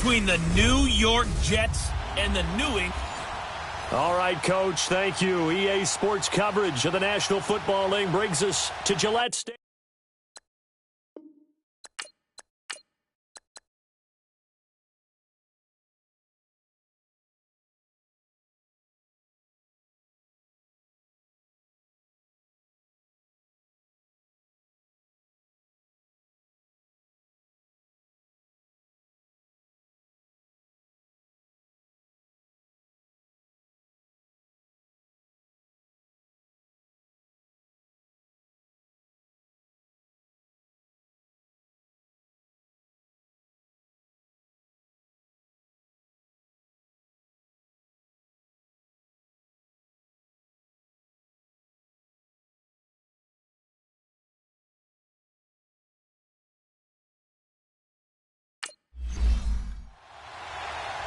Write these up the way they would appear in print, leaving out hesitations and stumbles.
between the New York Jets and the New England. All right, Coach, thank you. EA Sports coverage of the National Football League brings us to Gillette Stadium.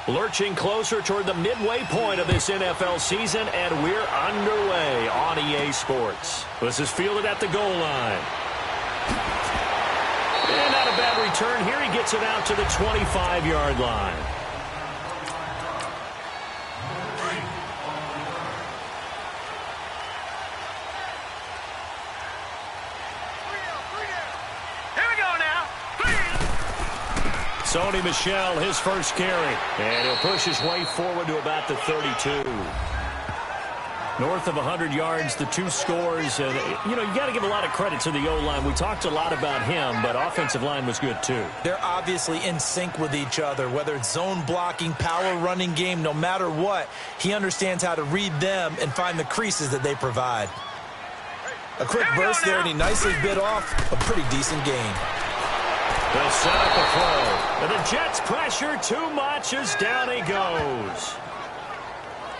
Lurching closer toward the midway point of this NFL season, and we're underway on EA Sports. This is fielded at the goal line. And not a bad return here. He gets it out to the 25-yard line. Sony Michel, his first carry. And he'll push his way forward to about the 32. North of 100 yards, the two scores. And, you got to give a lot of credit to the O-line. We talked a lot about him, but offensive line was good too. They're obviously in sync with each other, whether it's zone blocking, power running game, no matter what. He understands how to read them and find the creases that they provide. A quick burst there, and he nicely bit off a pretty decent gain. They'll set up a throw. And the Jets pressure too much as down he goes.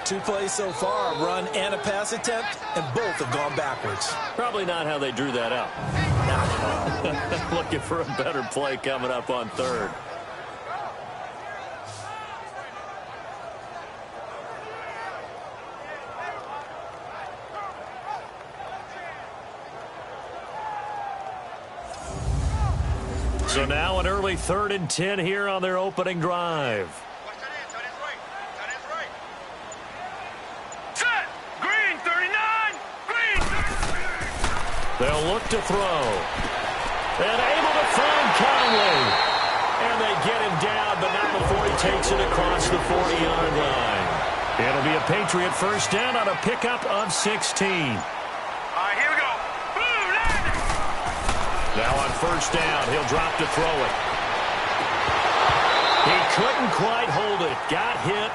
2 plays so far, a run and a pass attempt, and both have gone backwards. Probably not how they drew that up. Not at all. Looking for a better play coming up on third. So now an early 3rd and 10 here on their opening drive. Set! Green, 39! Green, 39! They'll look to throw. And able to find Conley. And they get him down, but not before he takes it across the 40-yard line. It'll be a Patriot first down on a pickup of 16. Now on first down, he'll drop to throw it. He couldn't quite hold it. Got hit.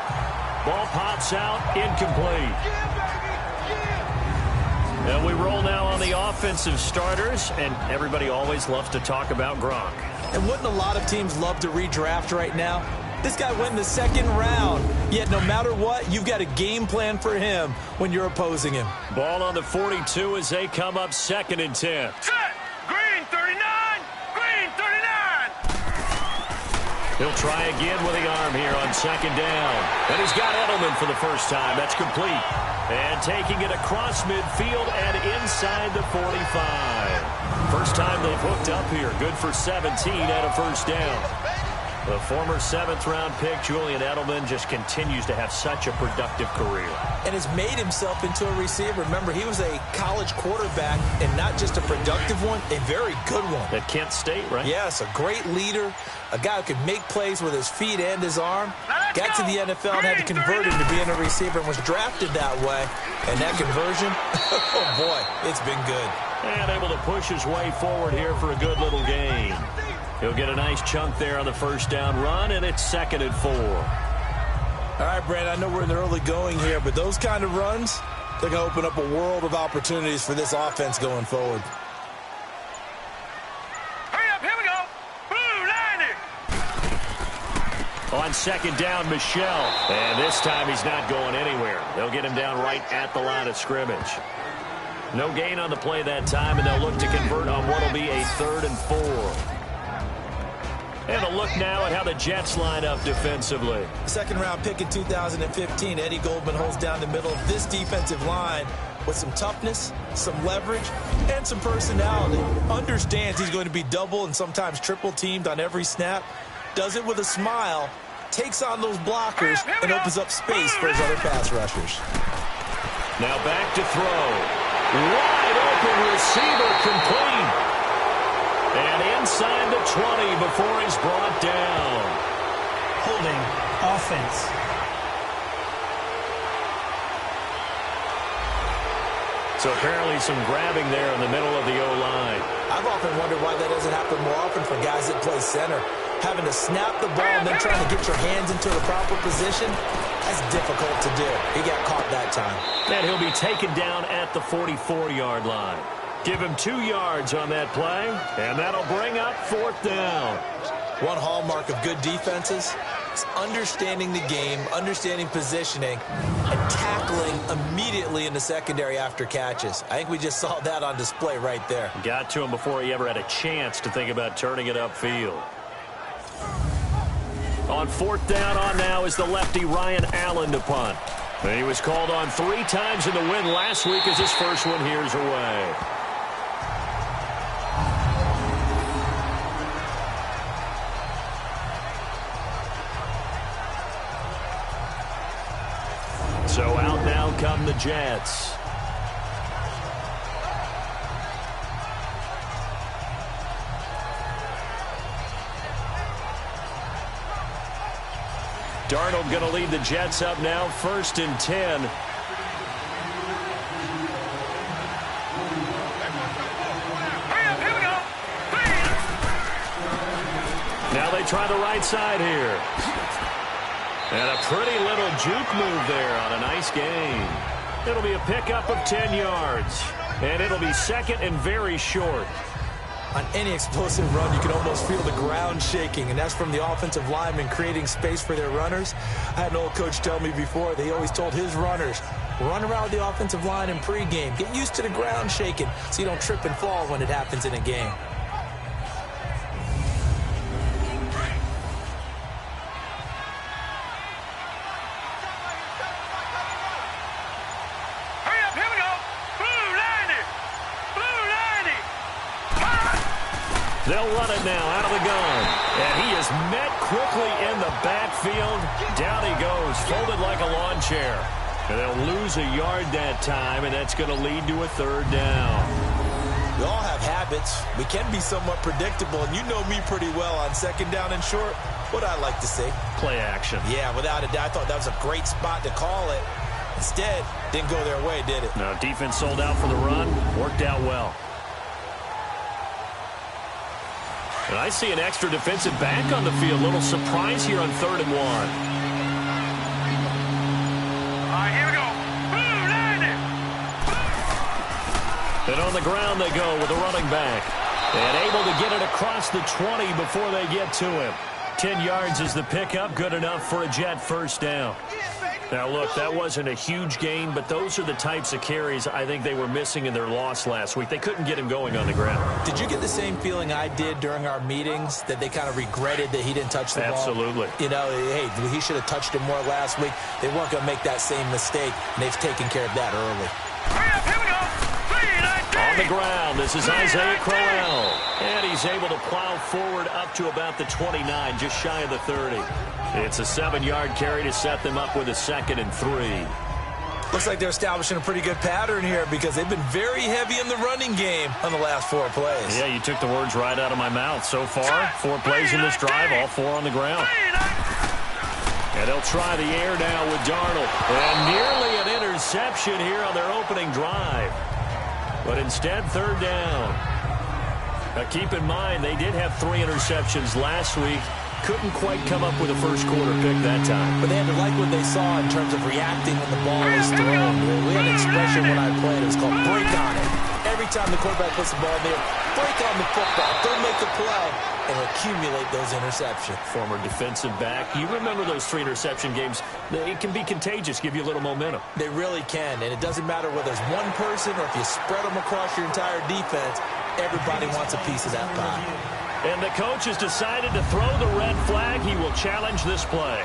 Ball pops out. Incomplete. And we roll now on the offensive starters, and everybody always loves to talk about Gronk. And wouldn't a lot of teams love to redraft right now? This guy went in the 2nd round. Yet no matter what, you've got a game plan for him when you're opposing him. Ball on the 42 as they come up 2nd and 10. He'll try again with the arm here on 2nd down. And he's got Edelman for the first time. That's complete. And taking it across midfield and inside the 45. First time they've hooked up here. Good for 17 and a first down. The former 7th-round pick, Julian Edelman, just continues to have such a productive career. And has made himself into a receiver. Remember, he was a college quarterback, and not just a productive one, a very good one. At Kent State, right? Yes, a great leader, a guy who could make plays with his feet and his arm. Got to the NFL and had to convert him to being a receiver and was drafted that way. And that conversion, oh boy, it's been good. And able to push his way forward here for a good little gain. He'll get a nice chunk there on the first down run, and it's 2nd and 4. All right, Brandon, I know we're in the early going here, but those kind of runs, they're going to open up a world of opportunities for this offense going forward. Hurry up, here we go. Blue 90. On 2nd down, Michel. And this time he's not going anywhere. They'll get him down right at the line of scrimmage. No gain on the play that time, and they'll look to convert on what will be a 3rd and 4. And a look now at how the Jets line up defensively. 2nd-round pick in 2015. Eddie Goldman holds down the middle of this defensive line with some toughness, some leverage, and some personality. Understands he's going to be double and sometimes triple teamed on every snap. Does it with a smile takes on those blockers and opens up space for his other pass rushers. Now back to throw. Wide open receiver complete. And inside the 20 before he's brought down. Holding offense. So apparently some grabbing there in the middle of the O-line. I've often wondered why that doesn't happen more often for guys that play center. Having to snap the ball and then trying to get your hands into the proper position, that's difficult to do. He got caught that time. And he'll be taken down at the 44-yard line. Give him 2 yards on that play, and that'll bring up 4th down. One hallmark of good defenses is understanding the game, understanding positioning, and tackling immediately in the secondary after catches. I think we just saw that on display right there. Got to him before he ever had a chance to think about turning it upfield. On 4th down on now is the lefty Ryan Allen to punt. And he was called on 3 times in the win last week as his first one here's away. So out now come the Jets. Darnold going to lead the Jets up now, 1st and 10. Now they try the right side here. And a pretty little juke move there on a nice gain. It'll be a pickup of 10 yards. And it'll be 2nd and very short. On any explosive run, you can almost feel the ground shaking, and that's from the offensive linemen creating space for their runners. I had an old coach tell me before, they always told his runners, run around the offensive line in pregame. Get used to the ground shaking so you don't trip and fall when it happens in a game. They'll run it now out of the gun. And he is met quickly in the backfield. Down he goes, folded like a lawn chair. And they'll lose a yard that time, and that's going to lead to a 3rd down. We all have habits. We can be somewhat predictable, and you know me pretty well on 2nd down and short. What I like to see. Play action. Yeah, without a doubt. I thought that was a great spot to call it. Instead, didn't go their way, did it? No, defense sold out for the run. Worked out well. And I see an extra defensive back on the field. Little surprise here on 3rd and 1. All right, here we go. And on the ground they go with the running back. And able to get it across the 20 before they get to him. 10 yards is the pickup. Good enough for a Jet 1st down. Now, look, that wasn't a huge gain, but those are the types of carries I think they were missing in their loss last week. They couldn't get him going on the ground. Did you get the same feeling I did during our meetings, that they kind of regretted that he didn't touch the ball? Absolutely. You know, hey, he should have touched it more last week. They weren't going to make that same mistake, and they've taken care of that early. Here we go. On the ground, this is Isaiah Crowell. And he's able to plow forward up to about the 29, just shy of the 30. It's a 7-yard carry to set them up with a 2nd and 3. Looks like they're establishing a pretty good pattern here because they've been very heavy in the running game on the last 4 plays. Yeah, you took the words right out of my mouth. So far, 4 plays in this drive, all 4 on the ground. And they'll try the air now with Darnold. And nearly an interception here on their opening drive. But instead, 3rd down. Now keep in mind, they did have 3 interceptions last week. Couldn't quite come up with a first quarter pick that time. But they had to like what they saw in terms of reacting when the ball was thrown. We had an expression when I played. It was called break on it. Every time the quarterback puts the ball in there, break on the football. Don't make the play and accumulate those interceptions. Former defensive back. You remember those 3 interception games. It can be contagious, give you a little momentum. They really can, and it doesn't matter whether it's one person or if you spread them across your entire defense. Everybody wants a piece of that pie. And the coach has decided to throw the red flag. He will challenge this play.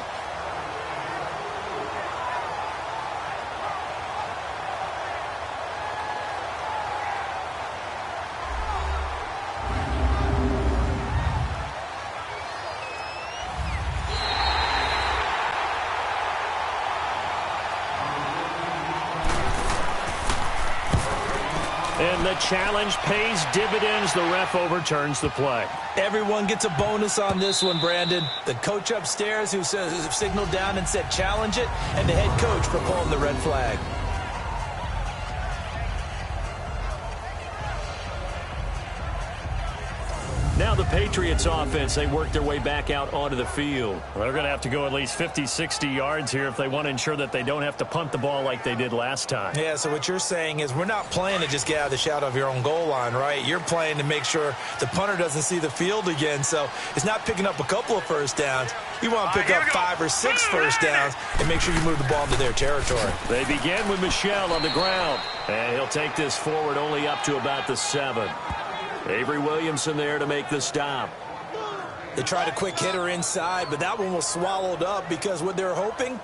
And the challenge pays dividends. The ref overturns the play. Everyone gets a bonus on this one, Brandon. The coach upstairs who signaled down and said challenge it, and the head coach for pulling the red flag. Now the Patriots offense, they work their way back out onto the field. Well, they're going to have to go at least 50, 60 yards here if they want to ensure that they don't have to punt the ball like they did last time. Yeah, so what you're saying is we're not playing to just get out of the shadow of your own goal line, right? You're playing to make sure the punter doesn't see the field again. So it's not picking up a couple of first downs. You want to pick up 5 or 6 first downs and make sure you move the ball into their territory. They begin with Michel on the ground. And he'll take this forward only up to about the 7. Avery Williamson there to make the stop. They tried a quick hitter inside, but that one was swallowed up because what they're hoping,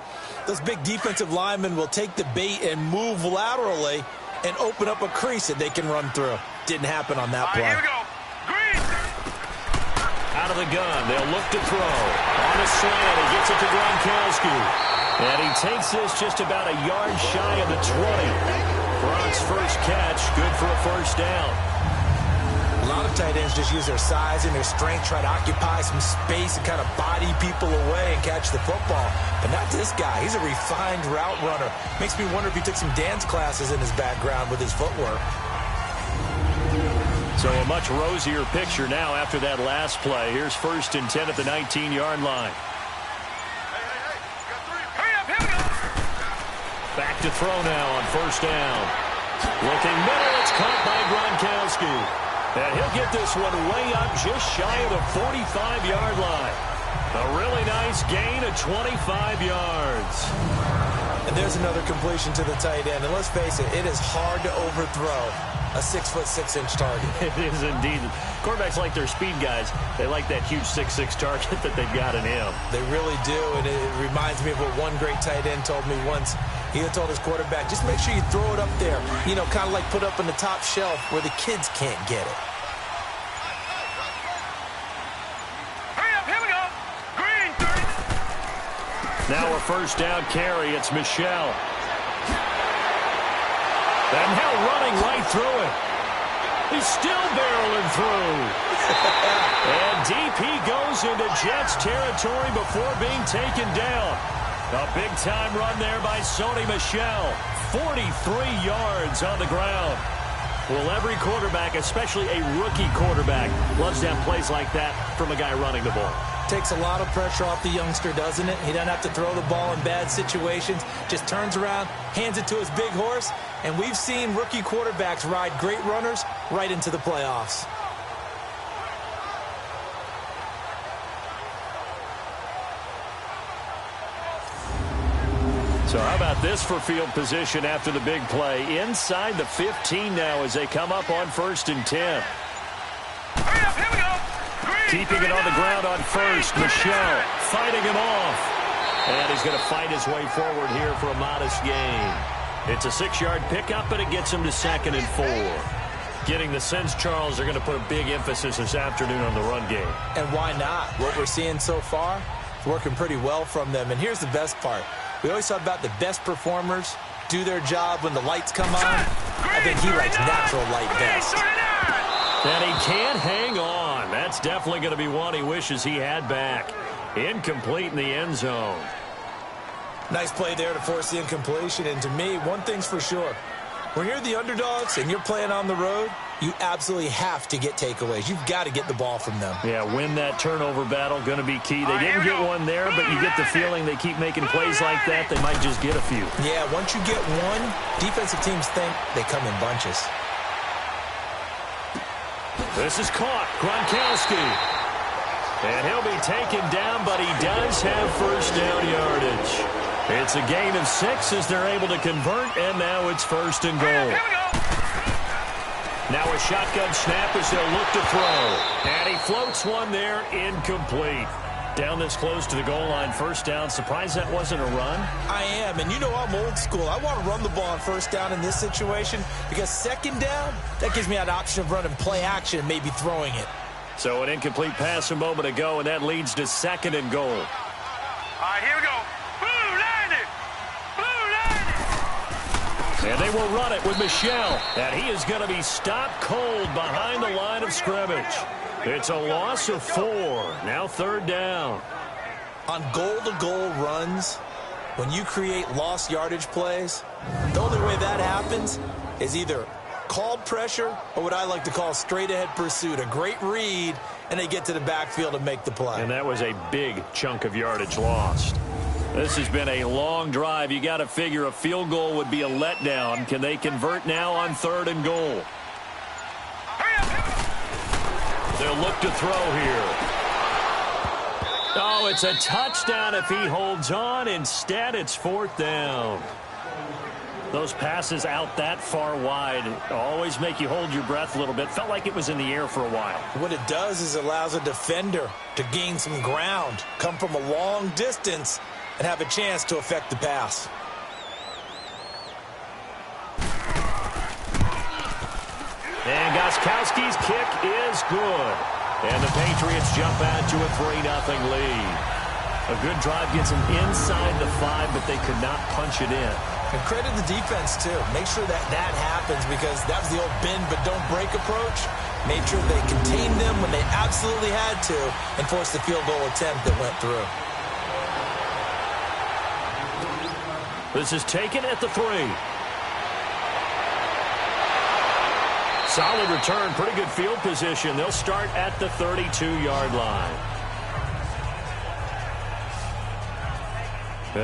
those big defensive linemen will take the bait and move laterally and open up a crease that they can run through. Didn't happen on that play. Here we go. Green. Out of the gun, they'll look to throw. On a slant, he gets it to Gronkowski. And he takes this just about a yard shy of the 20. Gronk's first catch, good for a first down. A lot of tight ends just use their size and their strength, try to occupy some space and kind of body people away and catch the football. But not this guy. He's a refined route runner. Makes me wonder if he took some dance classes in his background with his footwork. So a much rosier picture now after that last play. Here's 1st and 10 at the 19-yard line. Back to throw now on 1st down. Looking middle, it's caught by Gronkowski. And he'll get this one way up just shy of the 45-yard line. A really nice gain of 25 yards. And there's another completion to the tight end. And let's face it, it is hard to overthrow a 6'6" target. It is indeed. Quarterbacks like their speed guys. They like that huge 6'6" target that they've got in him. They really do, and it reminds me of what one great tight end told me once. He had told his quarterback, just make sure you throw it up there, you know, kind of like put up on the top shelf where the kids can't get it. Hurry up, here we go. Green. Now a first down carry. It's Michel. And now running right through it. He's still barreling through. And deep he goes into Jets territory before being taken down. A big-time run there by Sony Michel. 43 yards on the ground. Well, every quarterback, especially a rookie quarterback, loves to have plays like that from a guy running the ball. Takes a lot of pressure off the youngster, doesn't it? He doesn't have to throw the ball in bad situations. Just turns around, hands it to his big horse. And we've seen rookie quarterbacks ride great runners right into the playoffs. So how about this for field position after the big play? Inside the 15 now as they come up on 1st and 10. Hurry up, here we go. Green. Keeping it on the ground on 1st. Michel fighting him off. And he's going to fight his way forward here for a modest gain. It's a 6-yard pickup, but it gets him to 2nd and 4. Getting the sense, Charles, they're going to put a big emphasis this afternoon on the run game. And why not? What we're seeing so far is working pretty well from them. And here's the best part. We always talk about the best performers do their job when the lights come on. I think he likes natural light best. And he can't hang on. That's definitely going to be one he wishes he had back. Incomplete in the end zone. Nice play there to force the incompletion. And to me, one thing's for sure. When you're the underdogs and you're playing on the road, you absolutely have to get takeaways. You've got to get the ball from them. Yeah, win that turnover battle, going to be key. They didn't get one there, but you get the feeling they keep making plays like that, they might just get a few. Yeah, once you get one, defensive teams think they come in bunches. This is caught. Gronkowski. And he'll be taken down, but he does have first down yardage. It's a gain of 6 as they're able to convert, and now it's 1st and goal. Now a shotgun snap as they'll look to throw. And he floats one there, incomplete. Down this close to the goal line, 1st down. Surprised that wasn't a run? I am, and you know I'm old school. I want to run the ball on 1st down in this situation because 2nd down, that gives me that option of running play action and maybe throwing it. So an incomplete pass a moment ago, and that leads to 2nd and goal. All right, here we go. Blue line it. Blue line it. And they will run it with Michel. And he is going to be stopped cold behind the line of scrimmage. It's a loss of 4. Now 3rd down. On goal-to-goal runs, when you create lost yardage plays, the only way that happens is either called pressure or what I like to call straight-ahead pursuit. A great read, and they get to the backfield and make the play. And that was a big chunk of yardage lost. This has been a long drive. You got to figure a field goal would be a letdown. Can they convert now on 3rd and goal? They'll look to throw here. Oh, it's a touchdown if he holds on. Instead, it's 4th down. Those passes out that far wide always make you hold your breath a little bit. Felt like it was in the air for a while. What it does is it allows a defender to gain some ground, come from a long distance, and have a chance to affect the pass. And Gostkowski's kick is good. And the Patriots jump out to a 3-0 lead. A good drive gets them inside the 5, but they could not punch it in. And credit the defense, too. Make sure that happens, because that was the old bend but don't break approach. Made sure they contained them when they absolutely had to and forced the field goal attempt that went through. This is taken at the 3. Solid return, pretty good field position. They'll start at the 32-yard line.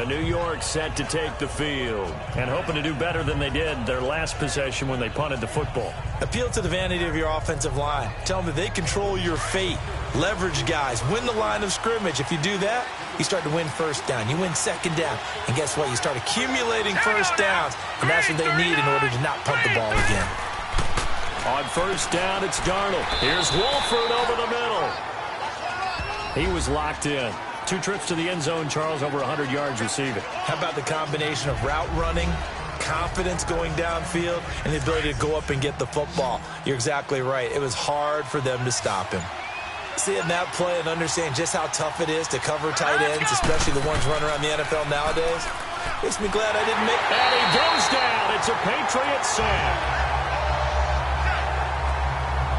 New York set to take the field and hoping to do better than they did their last possession when they punted the football. Appeal to the vanity of your offensive line. Tell them that they control your fate. Leverage guys. Win the line of scrimmage. If you do that, you start to win 1st down. You win 2nd down. And guess what? You start accumulating 1st downs. And that's what they need in order to not punt the ball again. On 1st down, it's Darnold. Here's Wolford over the middle. He was locked in. 2 trips to the end zone, Charles, over 100 yards receiving. How about the combination of route running, confidence going downfield, and the ability to go up and get the football? You're exactly right. It was hard for them to stop him. Seeing that play and understanding just how tough it is to cover tight ends, especially the ones running around the NFL nowadays, makes me glad I didn't make it. And he goes down. It's a Patriot sack.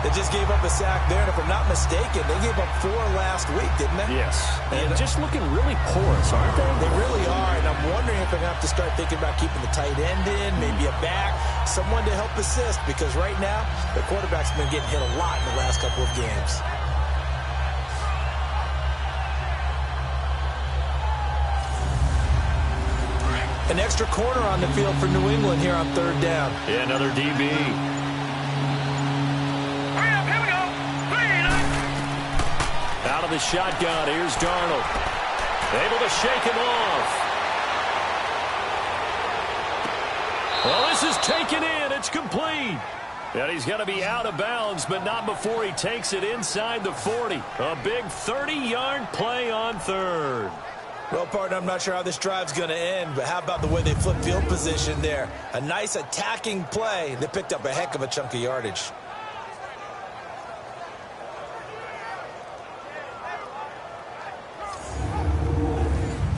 They just gave up a sack there, and if I'm not mistaken, they gave up 4 last week, didn't they? Yes. And just looking really porous, aren't they? They really are, and I'm wondering if they're going to have to start thinking about keeping the tight end in, maybe a back, someone to help assist, because right now, the quarterback's been getting hit a lot in the last couple of games. An extra corner on the field for New England here on 3rd down. Yeah, another DB. Out of the shotgun, here's Darnold. Able to shake him off. Well, this is taken in. It's complete. And he's going to be out of bounds, but not before he takes it inside the 40. A big 30-yard play on 3rd. Well, partner, I'm not sure how this drive's going to end, but how about the way they flip field position there? A nice attacking play that picked up a heck of a chunk of yardage.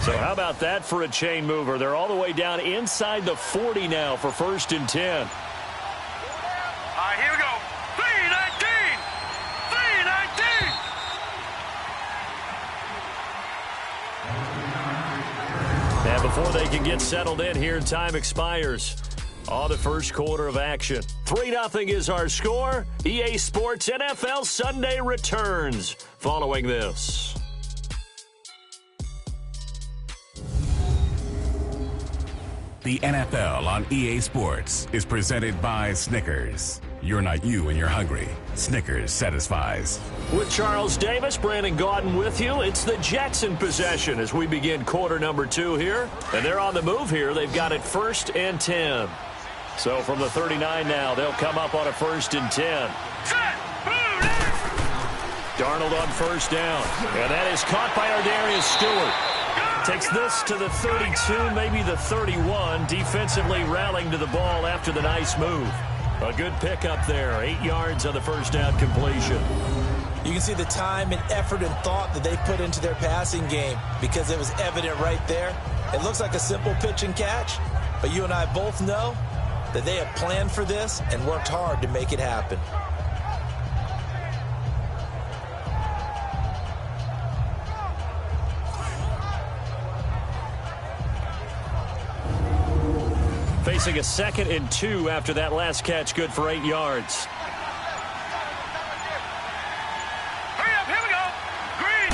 So how about that for a chain mover? They're all the way down inside the 40 now for 1st and 10. All right, here we go. 3-19! 3-19! And before they can get settled in here, time expires on the 1st quarter of action. 3-0 is our score. EA Sports NFL Sunday returns following this. The NFL on EA Sports is presented by Snickers. You're not you when you're hungry. Snickers satisfies. With Charles Davis, Brandon Gaudin with you. It's the Jets in possession as we begin quarter number 2 here. And they're on the move here. They've got it 1st and 10. So from the 39 now, they'll come up on a 1st and 10. Darnold on 1st down. And that is caught by Ardarius Stewart. Takes this to the 32, maybe the 31. Defensively rallying to the ball after the nice move. A good pickup there. 8 yards on the 1st down completion. You can see the time and effort and thought that they put into their passing game because it was evident right there. It looks like a simple pitch and catch, but you and I both know that they have planned for this and worked hard to make it happen. Facing a 2nd and 2 after that last catch, good for 8 yards. Hurry up, here we go. Green.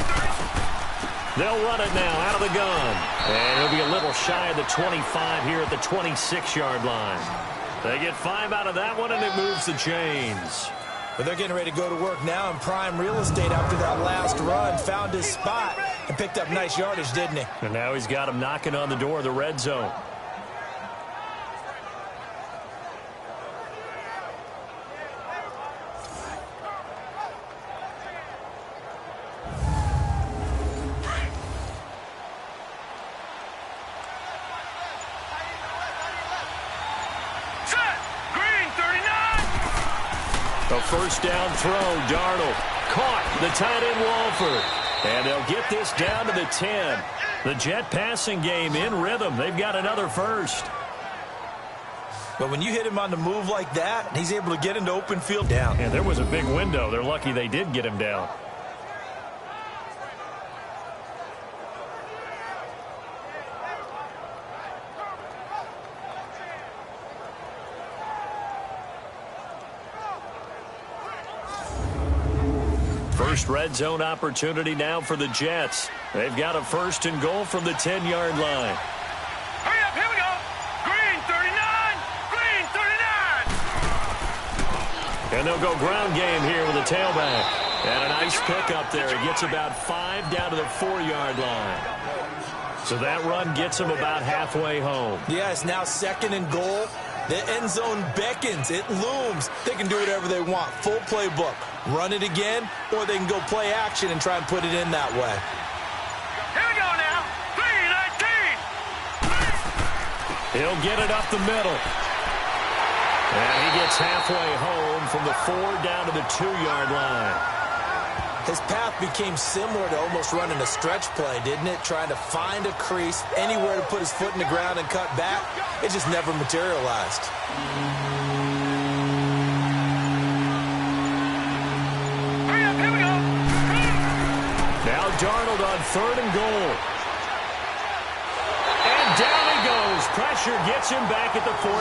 They'll run it now out of the gun. And it'll be a little shy of the 25 here at the 26-yard line. They get 5 out of that one, and it moves the chains. But they're getting ready to go to work now in prime real estate after that last run. Found his spot and picked up nice yardage, didn't he? And now he's got him knocking on the door of the red zone. A first down throw, Darnold caught the tight end Walford. And they'll get this down to the 10. The Jet passing game in rhythm. They've got another first. But when you hit him on the move like that, he's able to get into open field down. And there was a big window. They're lucky they did get him down. First red zone opportunity now for the Jets. They've got a 1st and goal from the 10-yard line. Hurry up, here we go. Green 39. Green 39. And they'll go ground game here with a tailback. And a nice pickup there. He gets about 5 down to the 4-yard line. So that run gets him about halfway home. Yeah, it's now 2nd and goal. The end zone beckons. It looms. They can do whatever they want. Full playbook. Run it again, or they can go play action and try and put it in that way. Here we go now. 3-19. He'll get it up the middle. And he gets halfway home from the 4 down to the 2-yard line. His path became similar to almost running a stretch play, didn't it? Trying to find a crease, anywhere to put his foot in the ground and cut back. It just never materialized. Hurry up, here we go. Now Darnold on 3rd and goal. And down he goes. Pressure gets him back at the 14.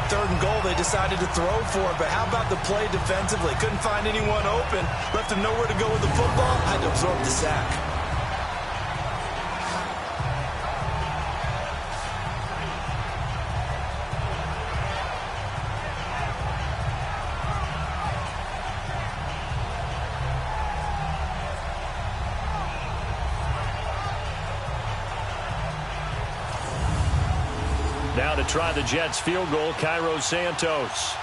3rd and goal, they decided to throw for it, but how about the play defensively? Couldn't find anyone open, left him nowhere to go with the football, had to absorb the sack. Now to try the Jets field goal, Cairo Santos.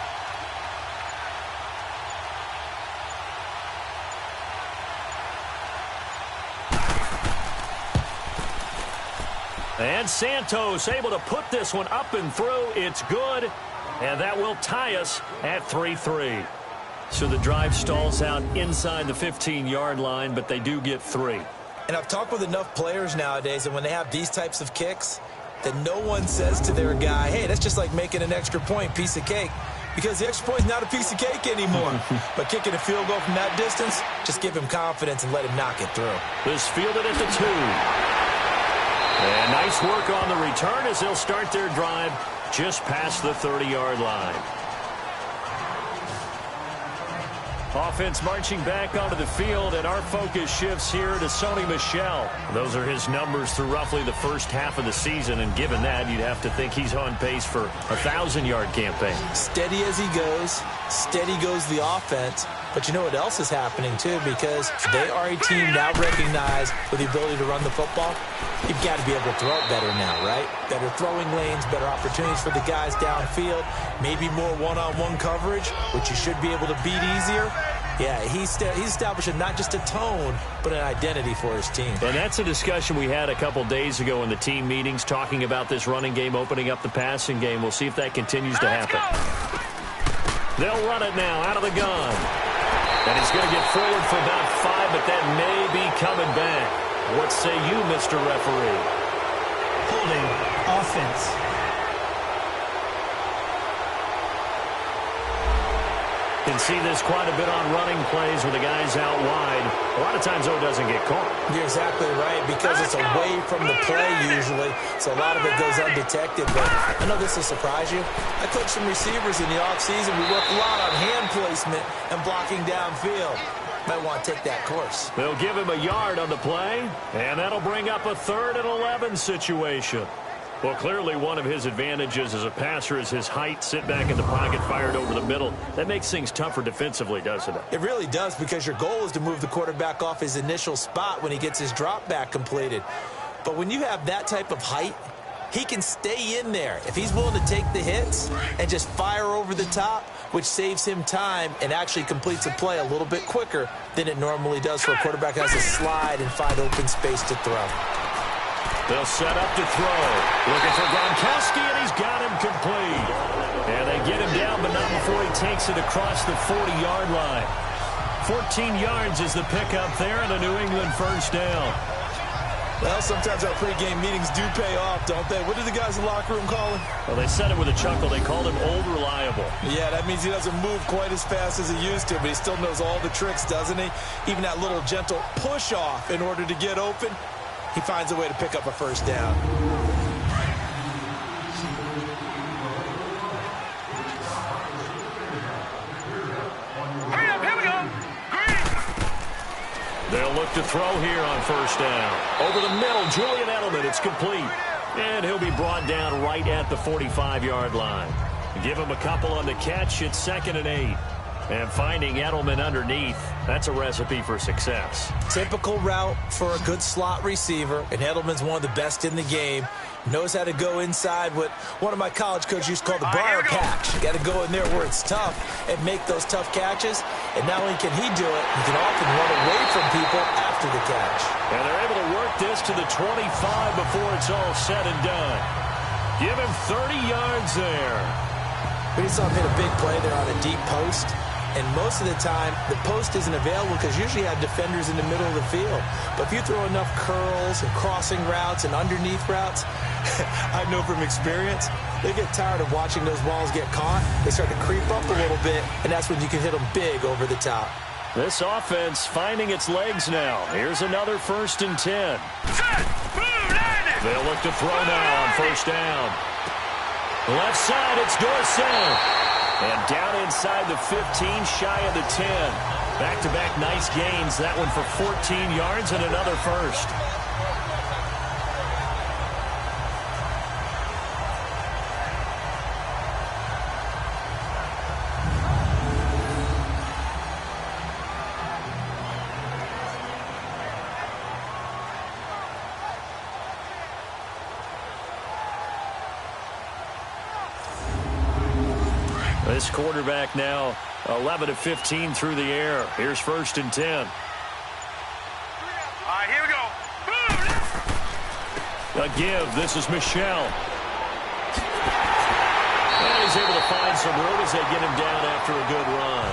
And Santos able to put this one up and through. It's good. And that will tie us at 3-3. So the drive stalls out inside the 15-yard line, but they do get 3. And I've talked with enough players nowadays that when they have these types of kicks, that no one says to their guy, hey, that's just like making an extra point, piece of cake. Because the extra point is not a piece of cake anymore. But kicking a field goal from that distance, just give him confidence and let him knock it through. This fielded at the 2. And nice work on the return as they'll start their drive just past the 30-yard line. Offense marching back onto the field, and our focus shifts here to Sony Michel. Those are his numbers through roughly the first half of the season, and given that, you'd have to think he's on pace for a 1,000-yard campaign. Steady as he goes, steady goes the offense. But you know what else is happening, too, because they are a team now recognized with the ability to run the football. You've got to be able to throw it better now, right? Better throwing lanes, better opportunities for the guys downfield, maybe more one-on-one coverage, which you should be able to beat easier. Yeah, he's establishing not just a tone, but an identity for his team. And that's a discussion we had a couple days ago in the team meetings, talking about this running game opening up the passing game. We'll see if that continues to happen. They'll run it now out of the gun. And he's going to get forward for about 5, but that may be coming back. What say you, Mr. Referee? Holding offense. Can see this quite a bit on running plays with the guys out wide. A lot of times, though, it doesn't get caught. You're exactly right, because it's away from the play usually, so a lot of it goes undetected. But I know this will surprise you. I coach some receivers in the offseason. We work a lot on hand placement and blocking downfield. Might want to take that course. They'll give him a yard on the play, and that'll bring up a 3rd and 11 situation. Well, clearly one of his advantages as a passer is his height. Sit back in the pocket, fired over the middle. That makes things tougher defensively, doesn't it? It really does, because your goal is to move the quarterback off his initial spot when he gets his drop back completed. But when you have that type of height, he can stay in there if he's willing to take the hits and just fire over the top, which saves him time and actually completes a play a little bit quicker than it normally does for a quarterback who has to slide and find open space to throw. They'll set up to throw. Looking for Gronkowski, and he's got him complete. And they get him down, but not before he takes it across the 40-yard line. 14 yards is the pickup there, and a New England first down. Well, sometimes our pregame meetings do pay off, don't they? What did the guys in the locker room call him? Well, they said it with a chuckle. They called him Old Reliable. Yeah, that means he doesn't move quite as fast as he used to, but he still knows all the tricks, doesn't he? Even that little gentle push-off in order to get open. He finds a way to pick up a first down. Hurry up, here we go. Green. They'll look to throw here on first down. Over the middle, Julian Edelman. It's complete. And he'll be brought down right at the 45-yard line. Give him a couple on the catch. It's 2nd and 8. And finding Edelman underneath, that's a recipe for success. Typical route for a good slot receiver, and Edelman's one of the best in the game. Knows how to go inside what one of my college coaches used to call the briar patch. You got to go in there where it's tough and make those tough catches. And not only can he do it, he can often run away from people after the catch. And they're able to work this to the 25 before it's all said and done. Give him 30 yards there. We saw him hit a big play there on a deep post. And most of the time, the post isn't available because usually you have defenders in the middle of the field. But if you throw enough curls and crossing routes and underneath routes, I know from experience, they get tired of watching those balls get caught. They start to creep up a little bit, and that's when you can hit them big over the top. This offense finding its legs now. Here's another 1st and 10. They'll look to throw now on first down. Left side, it's Dorsett. And down inside the 15, shy of the 10. Back-to-back nice gains. That one for 14 yards and another first. This quarterback now 11 of 15 through the air. Here's 1st and 10. All right, here we go. A give. This is Michelle. And he's able to find some room as they get him down after a good run.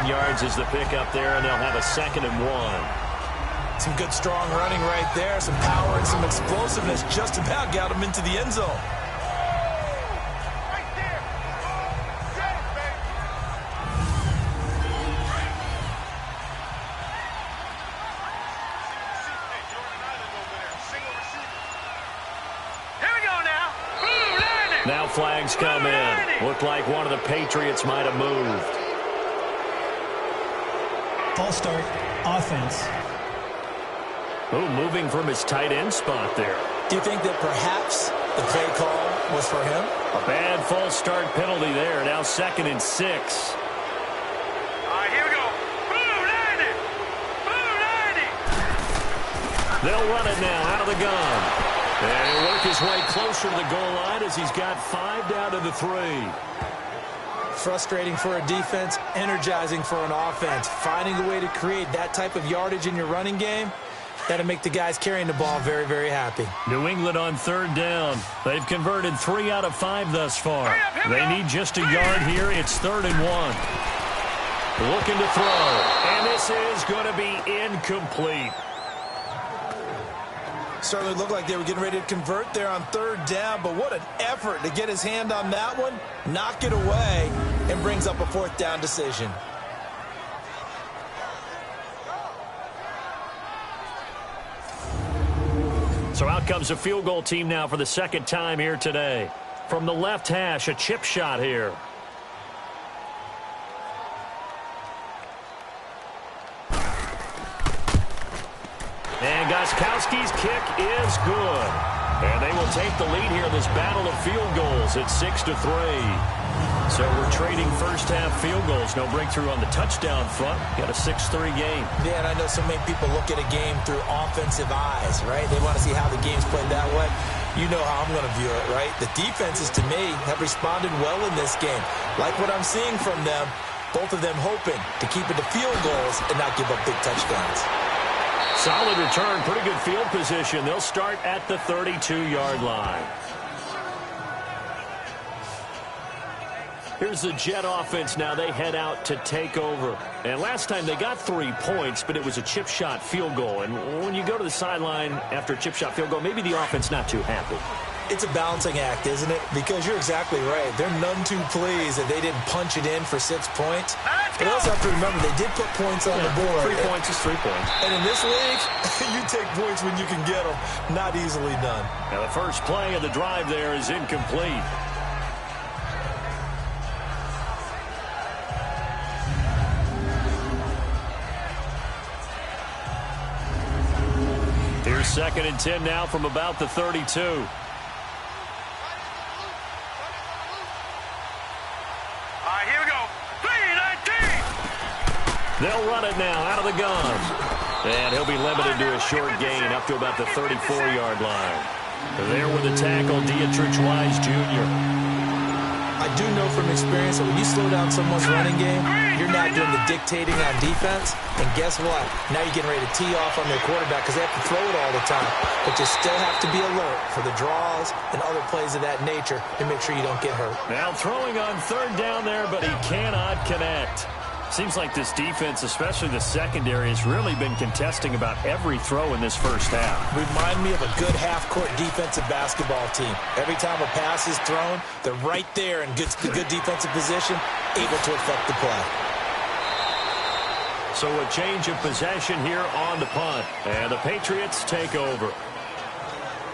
9 yards is the pickup there, and they'll have a 2nd and 1. Some good, strong running right there. Some power and some explosiveness just about got him into the end zone. Now flags come in. Looked like one of the Patriots might have moved. False start, offense. Oh, moving from his tight end spot there. Do you think that perhaps the play call was for him? A bad false start penalty there. Now 2nd and 6. All right, here we go. Boom, 90. Boom, 90. They'll run it now out of the gun. And he'll work his way closer to the goal line as he's got 5 down to the 3. Frustrating for a defense, energizing for an offense. Finding a way to create that type of yardage in your running game, that'll make the guys carrying the ball very, very happy. New England on 3rd down. They've converted 3 out of 5 thus far. They need just a yard here. It's 3rd and 1. Looking to throw. And this is going to be incomplete. Certainly looked like they were getting ready to convert there on third down, but what an effort to get his hand on that one, knock it away, and brings up a fourth down decision. So out comes a field goal team now for the second time here today. From the left hash, a chip shot here. And Gostkowski's kick is good. And they will take the lead here in this battle of field goals at 6-3. So we're trading first-half field goals. No breakthrough on the touchdown front. Got a 6-3 game. Yeah, and I know so many people look at a game through offensive eyes, right? They want to see how the game's played that way. You know how I'm going to view it, right? The defenses, to me, have responded well in this game. Like what I'm seeing from them, both of them hoping to keep it to field goals and not give up big touchdowns. Solid return, pretty good field position. They'll start at the 32-yard line. Here's the Jet offense now. They head out to take over. And last time they got 3 points, but it was a chip shot field goal. And when you go to the sideline after a chip shot field goal, maybe the offense not too happy. It's a balancing act, isn't it? Because you're exactly right. They're none too pleased that they didn't punch it in for 6 points. But also have to remember they did put points on the board. 3 points is 3 points. And in this league, you take points when you can get them. Not easily done. Now the first play of the drive there is incomplete. Here's 2nd and 10 now from about the 32. Here we go. 3-19. They'll run it now out of the gun. And he'll be limited to a short gain up to about the 34-yard line. There with the tackle, Dietrich Wise Jr. I do know from experience that when you slow down someone's running game, you're not doing the dictating on defense. And guess what? Now you're getting ready to tee off on their quarterback because they have to throw it all the time. But you still have to be alert for the draws and other plays of that nature to make sure you don't get hurt. Now throwing on third down there, but he cannot connect. Seems like this defense, especially the secondary, has really been contesting about every throw in this first half. Remind me of a good half-court defensive basketball team. Every time a pass is thrown, they're right there in good defensive position, able to affect the play. So a change of possession here on the punt. And the Patriots take over.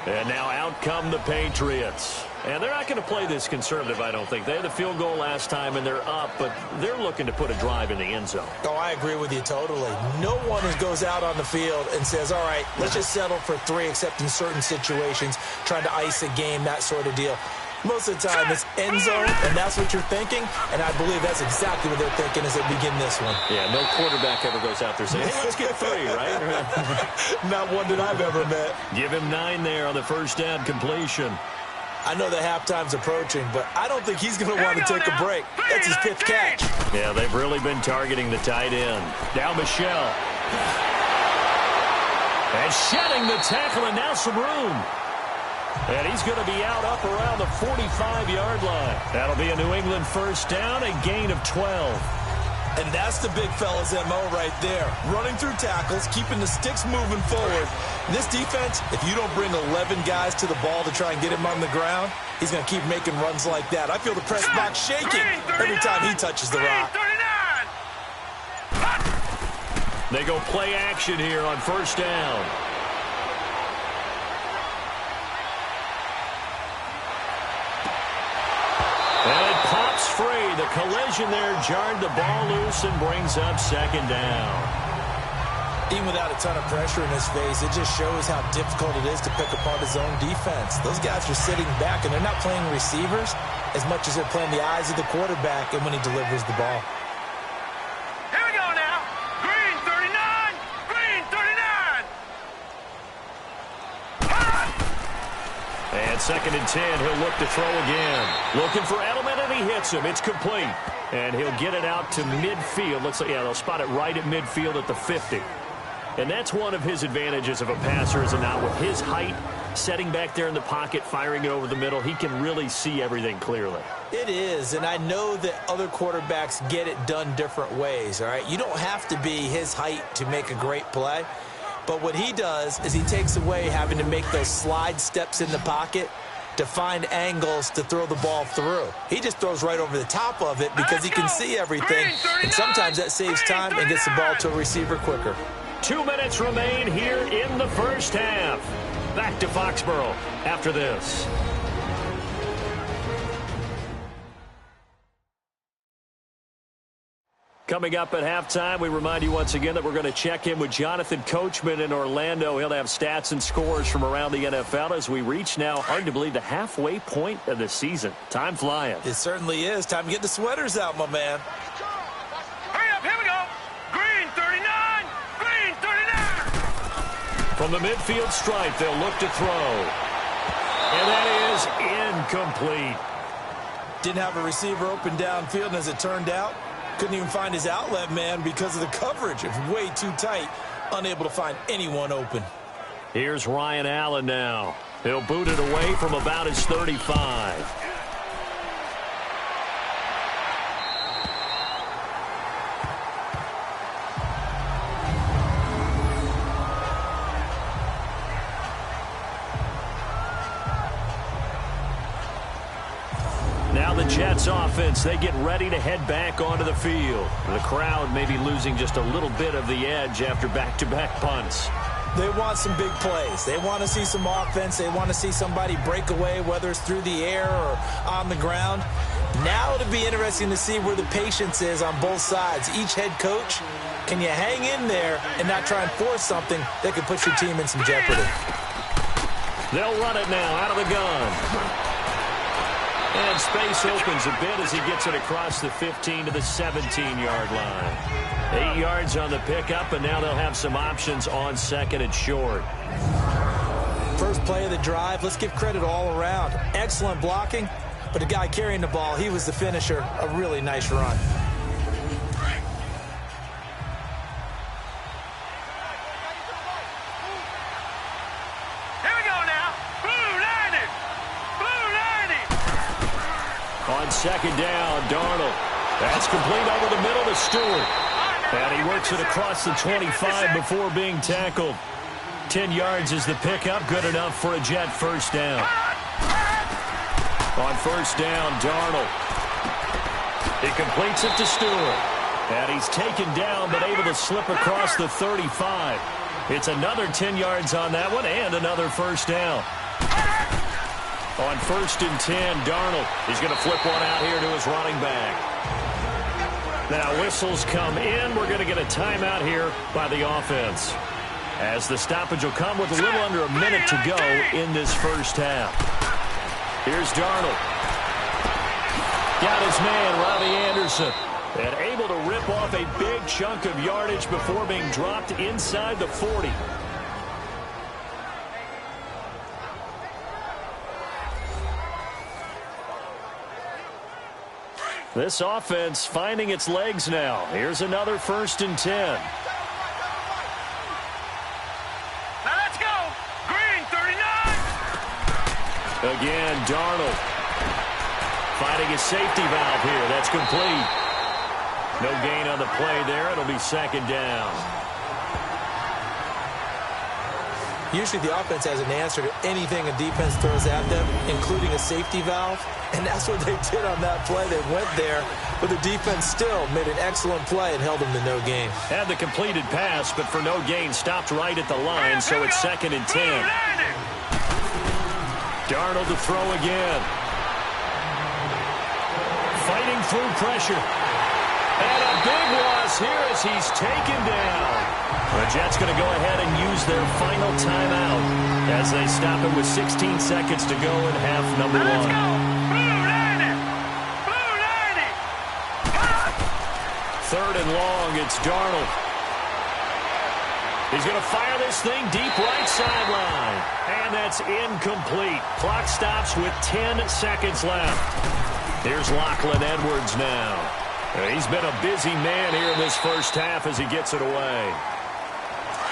And now out come the Patriots. And they're not going to play this conservative, I don't think. They had the field goal last time, and they're up, but they're looking to put a drive in the end zone. Oh, I agree with you totally. No one goes out on the field and says, all right, let's just settle for 3, except in certain situations, trying to ice a game, that sort of deal. Most of the time, it's end zone, and that's what you're thinking, and I believe that's exactly what they're thinking as they begin this one. Yeah, no quarterback ever goes out there saying, hey, let's get 3, right? Not one that I've ever met. Give him 9 there on the first down completion. I know the halftime's approaching, but I don't think he's going to want to take a break. That's his 5th catch. Yeah, they've really been targeting the tight end. Now Michelle. And shedding the tackle, and now some room. And he's going to be out up around the 45-yard line. That'll be a New England first down, a gain of 12. And that's the big fella's MO right there. Running through tackles, keeping the sticks moving forward. This defense, if you don't bring 11 guys to the ball to try and get him on the ground, he's going to keep making runs like that. I feel the press box shaking every time he touches the rock. They go play action here on first down. And it pops free. The collision there jarred the ball loose and brings up 2nd down. Even without a ton of pressure in his face, it just shows how difficult it is to pick apart his own defense. Those guys are sitting back, and they're not playing receivers as much as they're playing the eyes of the quarterback and when he delivers the ball. Here we go now. Green 39. Green 39. And 2nd and 10, he'll look to throw again. Looking for Edelman, and he hits him. It's complete. And he'll get it out to midfield. Looks like, yeah, they'll spot it right at midfield at the 50. And that's one of his advantages of a passer, is it not? With his height, setting back there in the pocket, firing it over the middle, he can really see everything clearly. It is, and I know that other quarterbacks get it done different ways, all right? You don't have to be his height to make a great play. But what he does is he takes away having to make those slide steps in the pocket to find angles to throw the ball through. He just throws right over the top of it because he can see everything, and sometimes that saves time and gets the ball to a receiver quicker. 2 minutes remain here in the first half. Back to Foxborough after this. Coming up at halftime, we remind you once again that we're going to check in with Jonathan Coachman in Orlando. He'll have stats and scores from around the NFL as we reach now, hard to believe, the halfway point of the season. Time flying. It certainly is. Time to get the sweaters out, my man. Hurry up, here we go. Green 39, green 39. From the midfield stripe, they'll look to throw. And that is incomplete. Didn't have a receiver open downfield, and as it turned out, couldn't even find his outlet man because of the coverage. It was way too tight, unable to find anyone open. Here's Ryan Allen now. He'll boot it away from about his 35. Now the Jets offense, they get ready to head back onto the field. The crowd may be losing just a little bit of the edge after back-to-back punts. They want some big plays. They want to see some offense. They want to see somebody break away, whether it's through the air or on the ground. Now it'll be interesting to see where the patience is on both sides. Each head coach, can you hang in there and not try and force something that could put your team in some jeopardy? They'll run it now out of the gun. And space opens a bit as he gets it across the 15 to the 17-yard line. 8 yards on the pickup, and now they'll have some options on second and short. First play of the drive, let's give credit all around. Excellent blocking, but the guy carrying the ball, he was the finisher. A really nice run. On second down, Darnold. That's complete over the middle to Stewart. And he works it across the 25 before being tackled. 10 yards is the pickup. Good enough for a Jet first down. On first down, Darnold. He completes it to Stewart. And he's taken down but able to slip across the 35. It's another 10 yards on that one and another first down. On first and 10, Darnold. He's going to flip one out here to his running back. Now whistles come in. We're going to get a timeout here by the offense, as the stoppage will come with a little under a minute to go in this first half. Here's Darnold. Got his man, Robbie Anderson, and able to rip off a big chunk of yardage before being dropped inside the 40. This offense finding its legs now. Here's another first and 10. Now let's go. Green 39. Again, Darnold finding his safety valve here. That's complete. No gain on the play there. It'll be second down. Usually the offense has an answer to anything a defense throws at them, including a safety valve. And that's what they did on that play. They went there, but the defense still made an excellent play and held them to no gain. Had the completed pass, but for no gain, stopped right at the line, so it's second and 10. Darnold to throw again. Fighting through pressure. And a big loss here as he's taken down. The Jets going to go ahead and use their final timeout as they stop it with 16 seconds to go in half number one. Let's go. Blue 90. Third and long, it's Darnold. He's going to fire this thing deep right sideline. And that's incomplete. Clock stops with 10 seconds left. Here's Lachlan Edwards now. He's been a busy man here in this first half as he gets it away.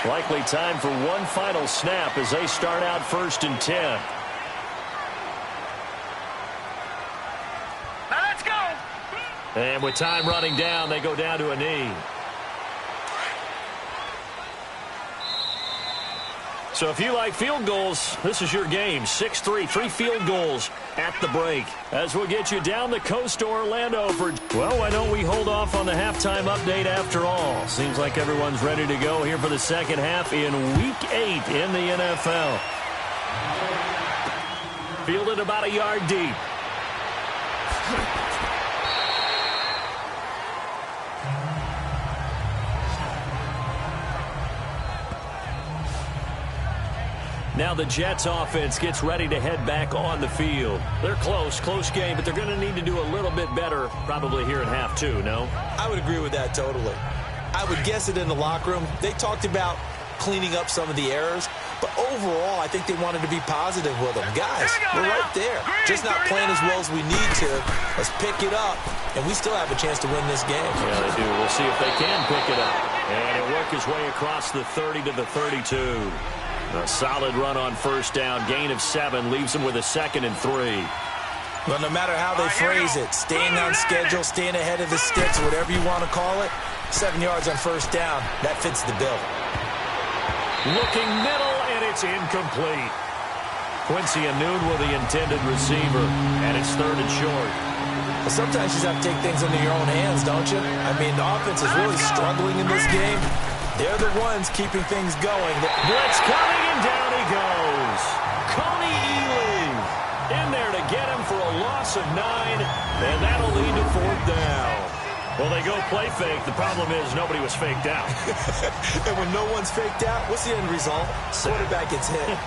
Likely time for one final snap as they start out first and 10. Now let's go. And with time running down, they go down to a knee. So if you like field goals, this is your game. 6-3, 3 field goals at the break. As we'll get you down the coast to Orlando for... Well, why don't we hold off on the halftime update after all? Seems like everyone's ready to go here for the second half in Week 8 in the NFL. Fielded about a yard deep. Now the Jets offense gets ready to head back on the field. They're close game, but they're going to need to do a little bit better probably here in half two, no? I would agree with that totally. I would guess it in the locker room. They talked about cleaning up some of the errors, but overall I think they wanted to be positive with them. Guys, we're right there. Just not playing as well as we need to. Let's pick it up, and we still have a chance to win this game. Yeah, they do. We'll see if they can pick it up. And it worked his way across the 30 to the 32. A solid run on first down. Gain of 7 leaves him with a 2nd and 3. Well, no matter how they phrase it, staying on schedule, staying ahead of the sticks, whatever you want to call it, 7 yards on first down, that fits the bill. Looking middle, and it's incomplete. Quincy Anoon with the intended receiver, and it's 3rd and short. Well, sometimes you just have to take things into your own hands, don't you? I mean, the offense is really struggling in this game. They're the ones keeping things going. Blitz coming, and down he goes. Coney Ely in there to get him for a loss of 9, and that'll lead to 4th down. Well, they go play fake. The problem is nobody was faked out. And when no one's faked out, what's the end result? Quarterback gets hit.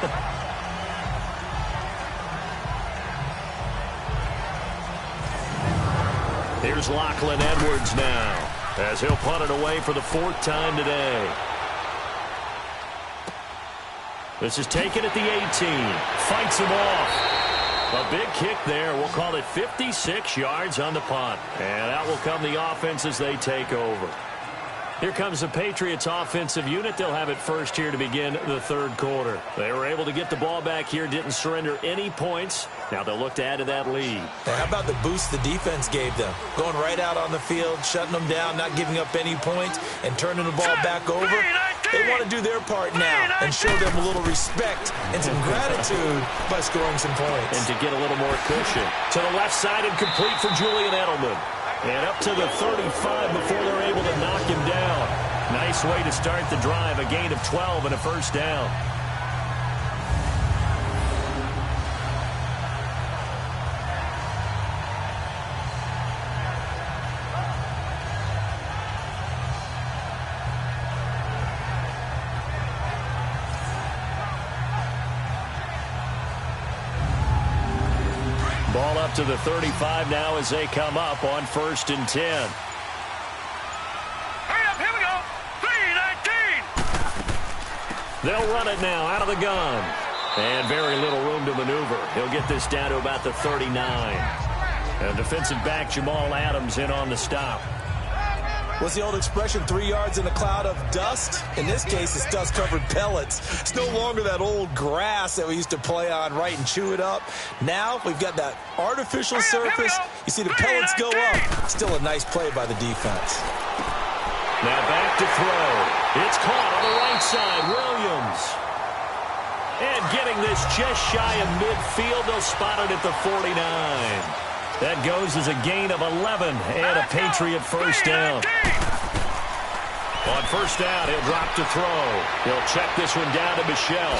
Here's Lachlan Edwards now, as he'll punt it away for the 4th time today. This is taken at the 18. Fights him off. A big kick there. We'll call it 56 yards on the punt. And out will come the offense as they take over. Here comes the Patriots offensive unit. They'll have it first here to begin the 3rd quarter. They were able to get the ball back here, didn't surrender any points. Now they'll look to add to that lead. Hey, how about the boost the defense gave them? Going right out on the field, shutting them down, not giving up any points, and turning the ball back over. They want to do their part now and show them a little respect and some gratitude by scoring some points. And to get a little more cushion. To the left side and complete for Julian Edelman. And up to the 35 before they're able to knock him down. Nice way to start the drive. A gain of 12 and a first down. Ball up to the 35 now as they come up on 1st and 10. Hurry up, here we go. 3-19. They'll run it now out of the gun. And very little room to maneuver. He'll get this down to about the 39. And defensive back Jamal Adams in on the stop. What's the old expression, 3 yards in a cloud of dust? In this case, it's dust-covered pellets. It's no longer that old grass that we used to play on, right, and chew it up. Now we've got that artificial surface. You see the pellets go up. Still a nice play by the defense. Now back to throw. It's caught on the right side. Williams. And getting this just shy of midfield. They'll spot it at the 49. That goes as a gain of 11 and a Patriot first down. On first down, he'll drop to throw. He'll check this one down to Michel.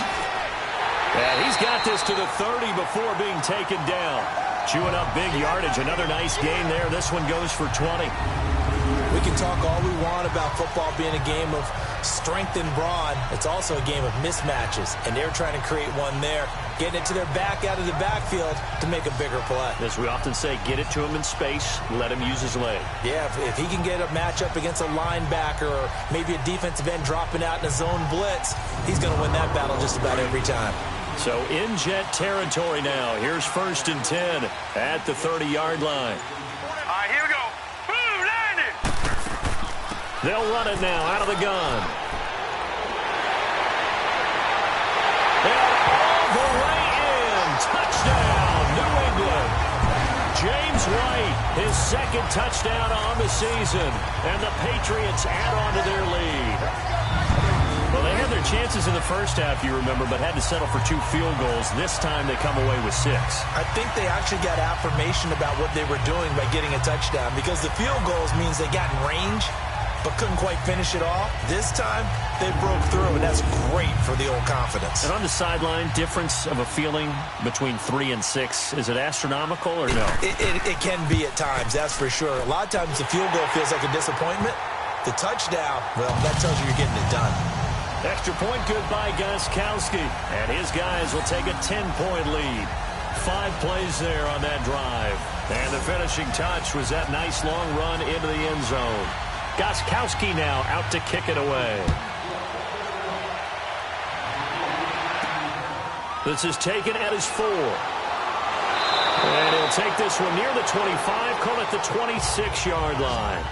And he's got this to the 30 before being taken down. Chewing up big yardage. Another nice gain there. This one goes for 20. We can talk all we want about football being a game of strength and brawn. It's also a game of mismatches, and they're trying to create one there, getting it to their back out of the backfield to make a bigger play. As we often say, get it to him in space, let him use his leg. Yeah, if he can get a matchup against a linebacker or maybe a defensive end dropping out in a zone blitz, he's going to win that battle just about every time. So in Jet territory now. Here's 1st and 10 at the 30-yard line. All right, here we go. Boom, landed. They'll run it now out of the gun. And all the way in. Touchdown, New England. James White, his 2nd touchdown on the season. And the Patriots add on to their lead. Well, they had their chances in the first half, you remember, but had to settle for 2 field goals. This time they come away with 6. I think they actually got affirmation about what they were doing by getting a touchdown, because the field goals means they got in range but couldn't quite finish it off. This time, they broke through, and that's great for the old confidence. And on the sideline, difference of a feeling between 3 and 6, is it astronomical or no? It can be at times, that's for sure. A lot of times the field goal feels like a disappointment. The touchdown, well, that tells you you're getting it done. Extra point good by Gostkowski, and his guys will take a 10-point lead. 5 plays there on that drive. And the finishing touch was that nice long run into the end zone. Gostkowski now out to kick it away. This is taken at his 4. And he'll take this one near the 25, call it the 26-yard line.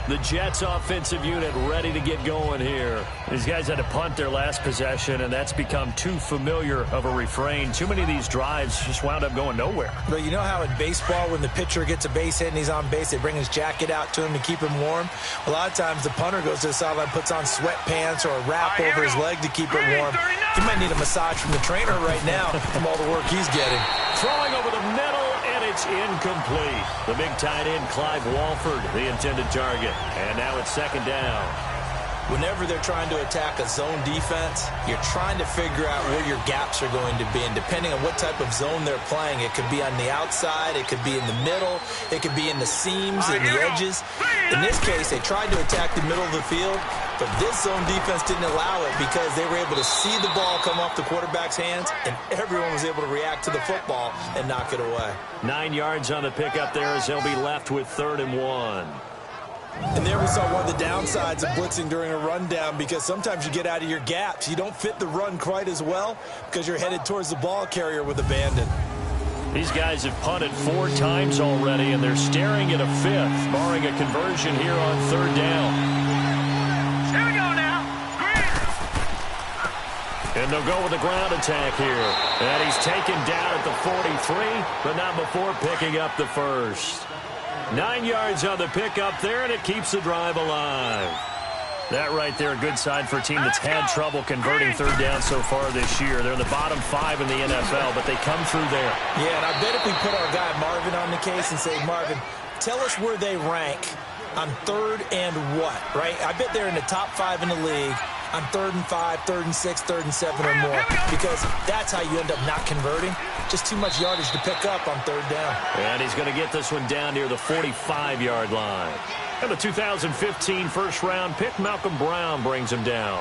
The Jets offensive unit ready to get going here. These guys had to punt their last possession, and that's become too familiar of a refrain. Too many of these drives just wound up going nowhere. But you know how in baseball, when the pitcher gets a base hit and he's on base, they bring his jacket out to him to keep him warm? A lot of times the punter goes to the sideline, puts on sweatpants or a wrap over his leg to keep it warm. He might need a massage from the trainer right now from all the work he's getting. Throwing over the middle, and it's incomplete. The big tight end, Clive Walford, the intended target. And now it's 2nd down. Whenever they're trying to attack a zone defense, you're trying to figure out where your gaps are going to be. And depending on what type of zone they're playing, it could be on the outside, it could be in the middle, it could be in the seams, in the edges. In this case, they tried to attack the middle of the field, but this zone defense didn't allow it because they were able to see the ball come off the quarterback's hands, and everyone was able to react to the football and knock it away. 9 yards on the pickup there as they'll be left with 3rd and 1. And there we saw one of the downsides of blitzing during a rundown, because sometimes you get out of your gaps. You don't fit the run quite as well because you're headed towards the ball carrier with abandon. These guys have punted 4 times already, and they're staring at a 5th, barring a conversion here on 3rd down. Here we go now. Green. And they'll go with the ground attack here. And he's taken down at the 43, but not before picking up the 1st. 9 yards on the pickup there, and it keeps the drive alive. That right there, a good sign for a team that's had trouble converting 3rd down so far this year. They're in the bottom 5 in the NFL, but they come through there. Yeah, and I bet if we put our guy Marvin on the case and say, Marvin, tell us where they rank on 3rd and what, right? I bet they're in the top 5 in the league on 3rd and 5, 3rd and 6, 3rd and 7 or more, because that's how you end up not converting. Just too much yardage to pick up on 3rd down. And he's going to get this one down near the 45-yard line. And the 2015 first-round pick, Malcolm Brown, brings him down.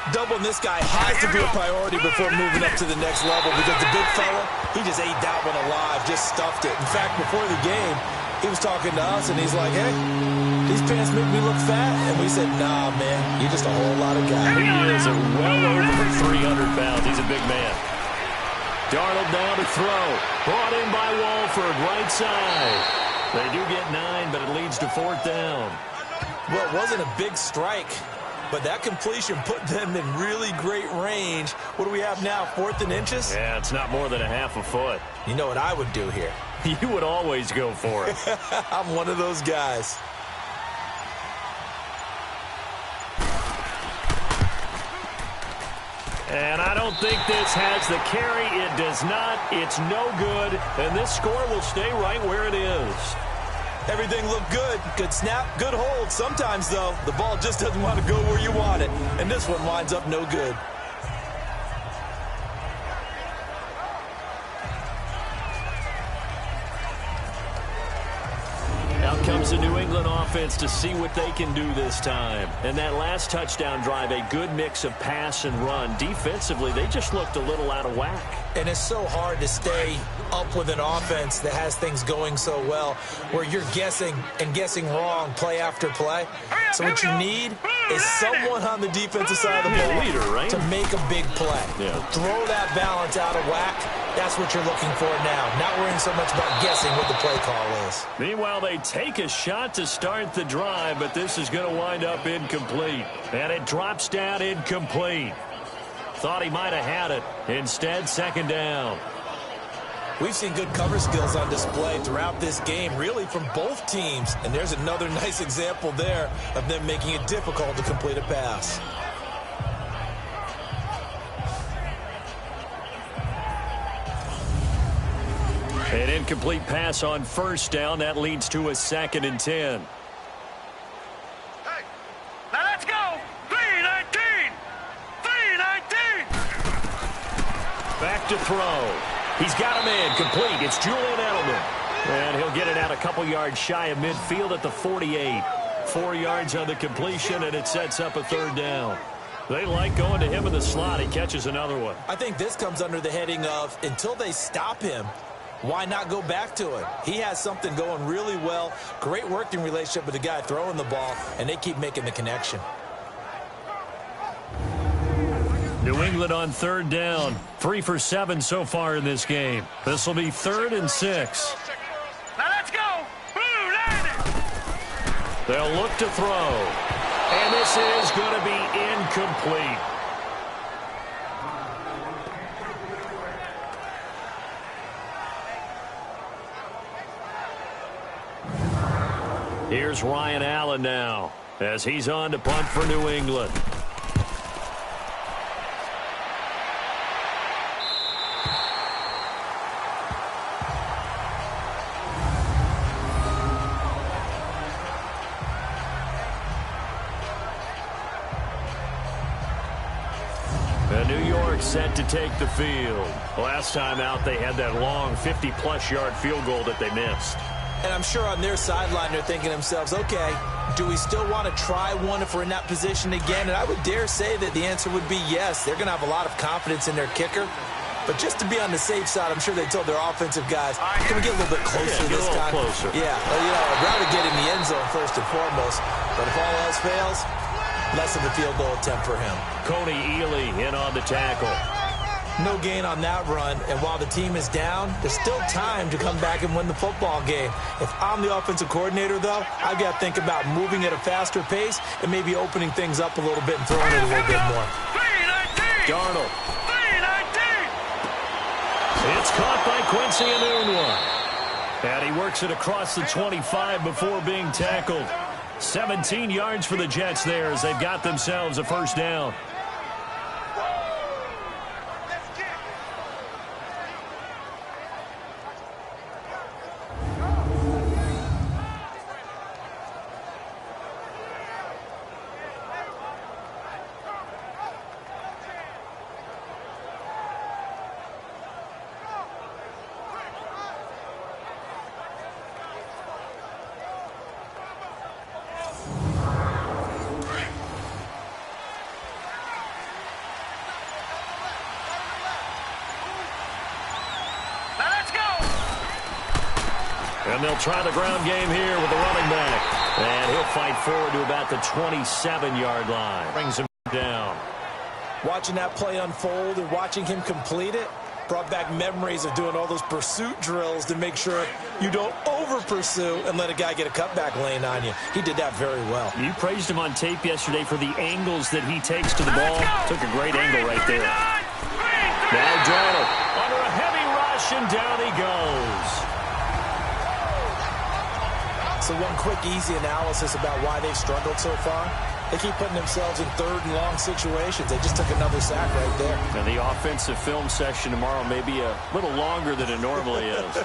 Doubling this guy has to be a priority before moving up to the next level, because the big fella, he just ate that one alive, just stuffed it. In fact, before the game, he was talking to us, and he's like, hey, these pants make me look fat. And we said, nah, man, you're just a whole lot of guy. He is well over 300 pounds. He's a big man. Darnold down to throw. Brought in by Walford, right side. They do get 9, but it leads to 4th down. Well, it wasn't a big strike, but that completion put them in really great range. What do we have now, 4th and inches? Yeah, it's not more than a half a foot. You know what I would do here? You would always go for it. I'm one of those guys. And I don't think this has the carry. It does not. It's no good. And this score will stay right where it is. Everything looked good. Good snap, good hold. Sometimes, though, the ball just doesn't want to go where you want it. And this one winds up no good. Out comes the New England offense to see what they can do this time. And that last touchdown drive, a good mix of pass and run. Defensively, they just looked a little out of whack. And it's so hard to stay up with an offense that has things going so well, where you're guessing and guessing wrong play after play. So what you need is someone on the defensive side of the ball leader, right? to make a big play. Yeah. Throw that balance out of whack. That's what you're looking for now. Not worrying so much about guessing what the play call is. Meanwhile, they take a shot to start the drive, but this is going to wind up incomplete. And it drops down incomplete. Thought he might have had it. Instead, 2nd down. We've seen good cover skills on display throughout this game, really from both teams. And there's another nice example there of them making it difficult to complete a pass. An incomplete pass on first down. That leads to a 2nd and 10. Hey, now let's go. 3-19. 3-19. Back to throw. He's got a man complete. It's Julian Edelman. And he'll get it out a couple yards shy of midfield at the 48. 4 yards on the completion, and it sets up a 3rd down. They like going to him in the slot. He catches another one. I think this comes under the heading of until they stop him, why not go back to it? He has something going really well. Great working relationship with the guy throwing the ball, and they keep making the connection. New England on 3rd down. 3 for 7 so far in this game. This will be 3rd and 6. Now let's go. Blue landing. They'll look to throw. And this is going to be incomplete. Here's Ryan Allen now as he's on to punt for New England. And New York set to take the field. Last time out, they had that long 50-plus yard field goal that they missed. And I'm sure on their sideline they're thinking to themselves, okay, do we still want to try one if we're in that position again? And I would dare say that the answer would be yes. They're going to have a lot of confidence in their kicker. But just to be on the safe side, I'm sure they told their offensive guys, can we get a little bit closer this time? Closer. Yeah, well, I'd rather get in the end zone first and foremost. But if all else fails, less of a field goal attempt for him. Coney Ely in on the tackle. No gain on that run, and while the team is down, there's still time to come back and win the football game. If I'm the offensive coordinator, though, I've got to think about moving at a faster pace and maybe opening things up a little bit and throwing it a little bit more. 3-19. Darnold. 3-19. It's caught by Quincy Enunwa. And he works it across the 25 before being tackled. 17 yards for the Jets there as they've got themselves a 1st down. And they'll try the ground game here with the running back. And he'll fight forward to about the 27-yard line. Brings him down. Watching that play unfold and watching him complete it brought back memories of doing all those pursuit drills to make sure you don't over-pursue and let a guy get a cutback lane on you. He did that very well. You praised him on tape yesterday for the angles that he takes to the ball. Took a great angle right there. Now Darnold under a heavy rush, and down he goes. So one quick, easy analysis about why they've struggled so far. They keep putting themselves in 3rd and long situations. They just took another sack right there. And the offensive film session tomorrow may be a little longer than it normally is.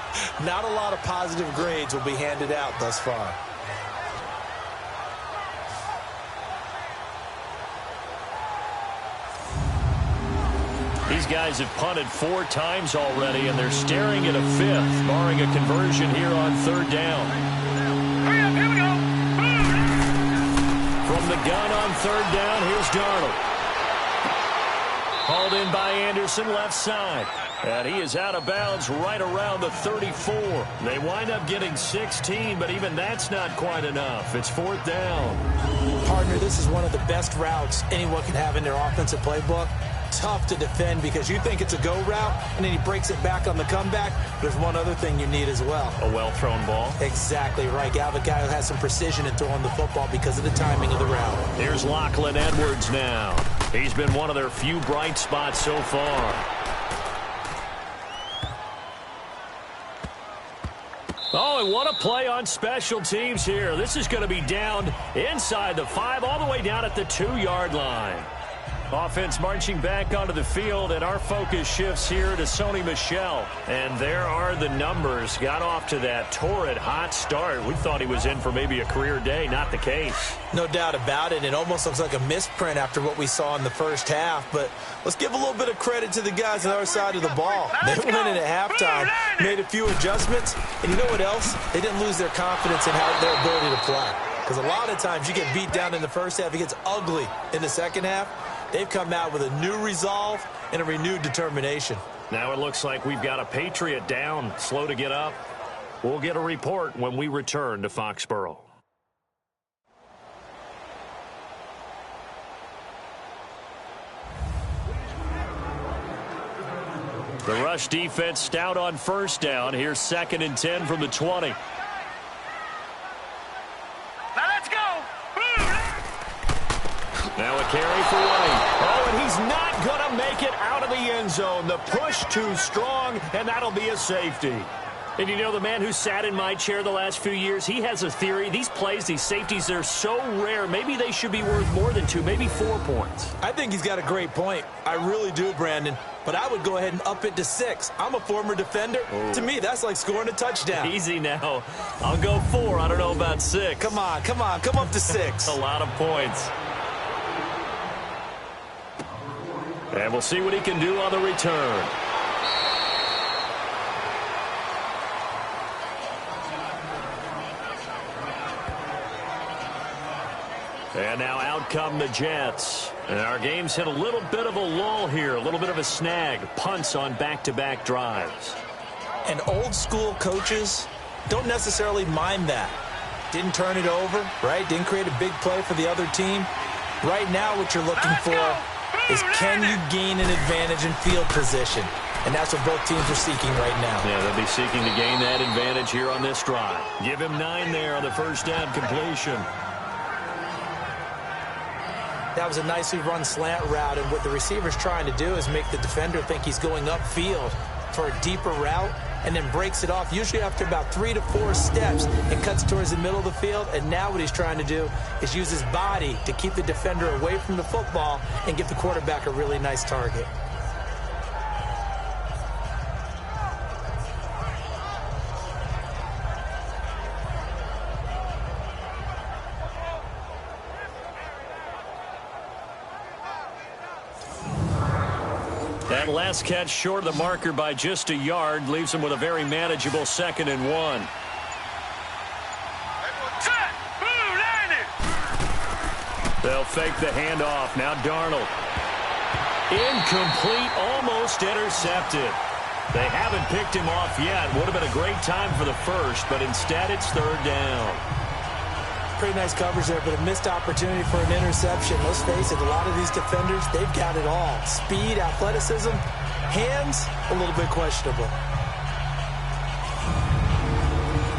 Not a lot of positive grades will be handed out thus far. These guys have punted 4 times already, and they're staring at a 5th, barring a conversion here on 3rd down. Hurry up, here we go. From the gun on 3rd down, here's Darnold. Hauled in by Anderson, left side. And he is out of bounds right around the 34. They wind up getting 16, but even that's not quite enough. It's 4th down. Partner, this is one of the best routes anyone can have in their offensive playbook. Tough to defend because you think it's a go route, and then he breaks it back on the comeback. There's one other thing you need as well. A well-thrown ball. Exactly right. You have a guy who has some precision in throwing the football because of the timing of the route. Here's Lachlan Edwards now. He's been one of their few bright spots so far. Oh, and what a play on special teams here. This is going to be down inside the 5, all the way down at the 2-yard line. Offense marching back onto the field, and our focus shifts here to Sony Michel. And there are the numbers. Got off to that torrid, hot start. We thought he was in for maybe a career day. Not the case. No doubt about it. It almost looks like a misprint after what we saw in the first half. But let's give a little bit of credit to the guys on our side of the ball. They went in at halftime, made a few adjustments. And you know what else? They didn't lose their confidence in their ability to play. Because a lot of times you get beat down in the first half. It gets ugly in the second half. They've come out with a new resolve and a renewed determination. Now it looks like we've got a Patriot down, slow to get up. We'll get a report when we return to Foxborough. The rush defense stout on first down. Here's 2nd and 10 from the 20. Now let's go. Now a carry for White. Oh, and he's not going to make it out of the end zone. The push too strong, and that'll be a safety. And you know, the man who sat in my chair the last few years, he has a theory. These plays, these safeties, they're so rare. Maybe they should be worth more than 2, maybe 4 points. I think he's got a great point. I really do, Brandon. But I would go ahead and up it to 6. I'm a former defender. Oh. To me, that's like scoring a touchdown. Easy now. I'll go 4. I don't know about 6. Come on. Come up to 6. A lot of points. And we'll see what he can do on the return. And now out come the Jets. And our game's hit a little bit of a lull here, a little bit of a snag. Punts on back-to-back drives. And old school coaches don't necessarily mind that. Didn't turn it over, right? Didn't create a big play for the other team. Right now what you're looking for is, can you gain an advantage in field position? And that's what both teams are seeking right now. Yeah, they'll be seeking to gain that advantage here on this drive. Give him 9 there on the first down completion. That was a nicely run slant route, and what the receiver's trying to do is make the defender think he's going upfield for a deeper route, and then breaks it off, usually after about 3 to 4 steps, and cuts towards the middle of the field. And now what he's trying to do is use his body to keep the defender away from the football and give the quarterback a really nice target. That last catch short of the marker by just a yard leaves him with a very manageable 2nd and 1. They'll fake the handoff. Now Darnold. Incomplete, almost intercepted. They haven't picked him off yet. Would have been a great time for the first, but instead it's 3rd down. Pretty nice coverage there, but a missed opportunity for an interception. Let's face it, a lot of these defenders, they've got it all. Speed, athleticism, hands, a little bit questionable.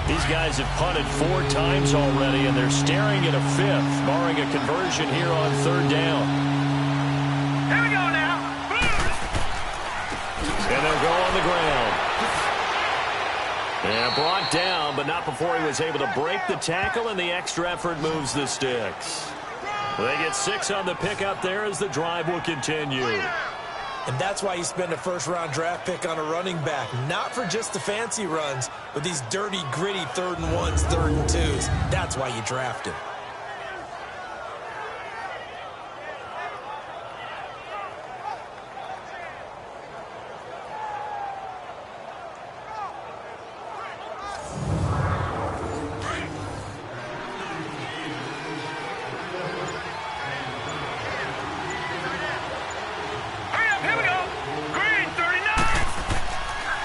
These guys have punted 4 times already, and they're staring at a 5th, barring a conversion here on 3rd down. Here we go now. And they'll go on the ground. And brought down, but not before he was able to break the tackle, and the extra effort moves the sticks. They get 6 on the pickup there as the drive will continue. And that's why you spend a first-round draft pick on a running back. Not for just the fancy runs, but these dirty, gritty 3rd and 1s, 3rd and 2s. That's why you draft him.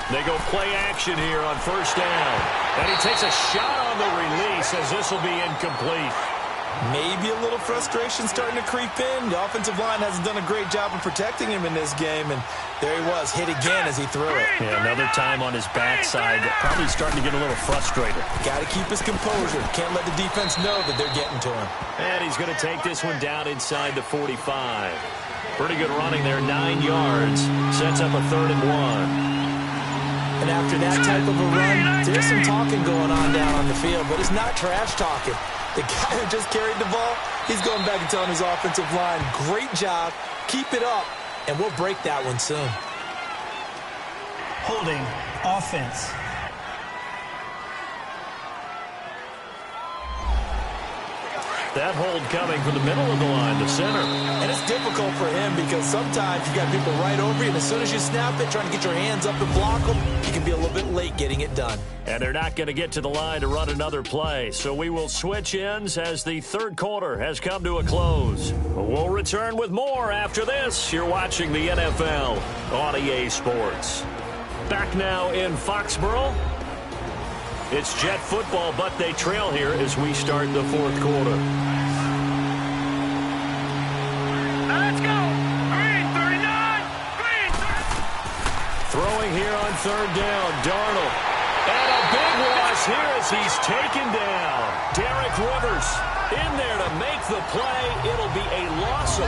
They go play action here on 1st down. And he takes a shot on the release as this will be incomplete. Maybe a little frustration starting to creep in. The offensive line hasn't done a great job of protecting him in this game, and there he was, hit again as he threw it. Yeah, another time on his backside, probably starting to get a little frustrated. Got to keep his composure. Can't let the defense know that they're getting to him. And he's going to take this one down inside the 45. Pretty good running there, 9 yards. Sets up a 3rd and 1. And And after that type of a run, there's some talking going on down on the field, but it's not trash talking. The guy who just carried the ball, he's going back and telling his offensive line, great job, keep it up, and we'll break that one soon. Holding, offense. That hold coming from the middle of the line to center. And it's difficult for him because sometimes you got people right over you, and as soon as you snap it, trying to get your hands up and block them, you can be a little bit late getting it done. And they're not going to get to the line to run another play. So we will switch ends as the third quarter has come to a close. We'll return with more after this. You're watching the NFL on EA Sports. Back now in Foxborough. It's Jet football, but they trail here as we start the fourth quarter. Let's go. Green 39. Green 30. Throwing here on third down, Darnold. And a big loss here as he's taken down. Derek Rivers in there to make the play. It'll be a loss of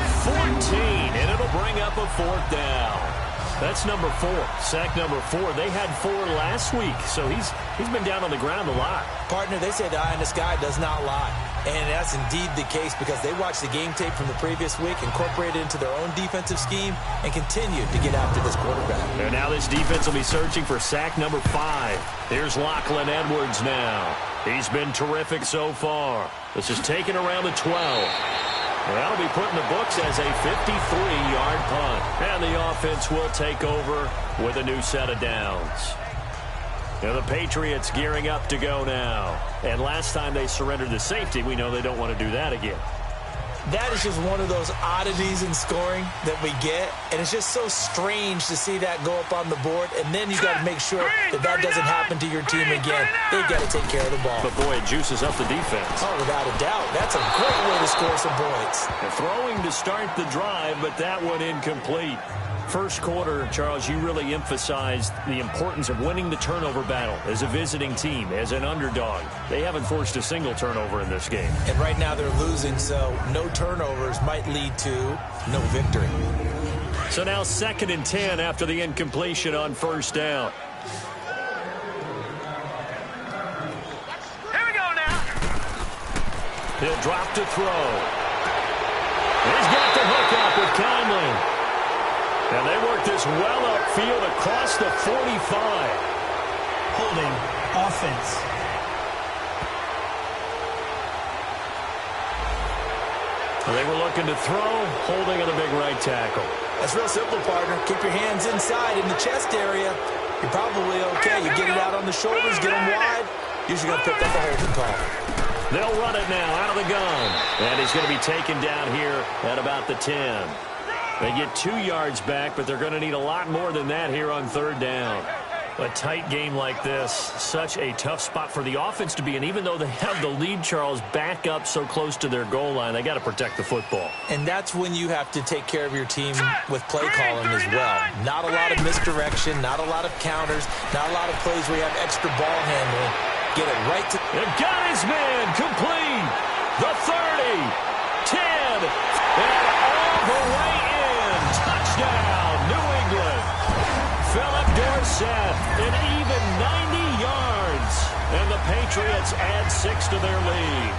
14, and it'll bring up a fourth down. That's number 4, sack number 4. They had 4 last week, so he's been down on the ground a lot. Partner, they say the eye in the sky does not lie. And that's indeed the case because they watched the game tape from the previous week, incorporated it into their own defensive scheme, and continued to get after this quarterback. And now this defense will be searching for sack number 5. Here's Lachlan Edwards now. He's been terrific so far. This is taken around the 12. That'll be put in the books as a 53-yard punt. And the offense will take over with a new set of downs. Now the Patriots gearing up to go now. And last time they surrendered the safety, we know they don't want to do that again. That is just one of those oddities in scoring that we get. And it's just so strange to see that go up on the board. And then you got to make sure that that doesn't happen to your team again. They've got to take care of the ball. But boy, it juices up the defense. Oh, without a doubt. That's a great way to score some points. And throwing to start the drive, but that one incomplete. First quarter, Charles, you really emphasized the importance of winning the turnover battle as a visiting team, as an underdog. They haven't forced a single turnover in this game. And right now they're losing, so no turnovers might lead to no victory. So now 2nd and 10 after the incompletion on first down. Here we go now. He'll drop to throw. He's got the hook up with Conley. And they work this well upfield across the 45. Holding, offense. They were looking to throw, holding on the big right tackle. That's real simple, partner. Keep your hands inside in the chest area. You're probably okay. You get it out on the shoulders, get them wide. Usually going to pick up a holding call. They'll run it now out of the gun. And he's going to be taken down here at about the 10. They get 2 yards back, but they're going to need a lot more than that here on third down. A tight game like this, such a tough spot for the offense to be in. Even though they have the lead, Charles, back up so close to their goal line, they got to protect the football. And that's when you have to take care of your team with play calling as well. Not a lot of misdirection, not a lot of counters, not a lot of plays where you have extra ball handling. Get it right to... They've got his man complete. The 30, 10, and all the way in. Touchdown, New England. Philip Dorsett, an even 90 yards. And the Patriots add 6 to their lead.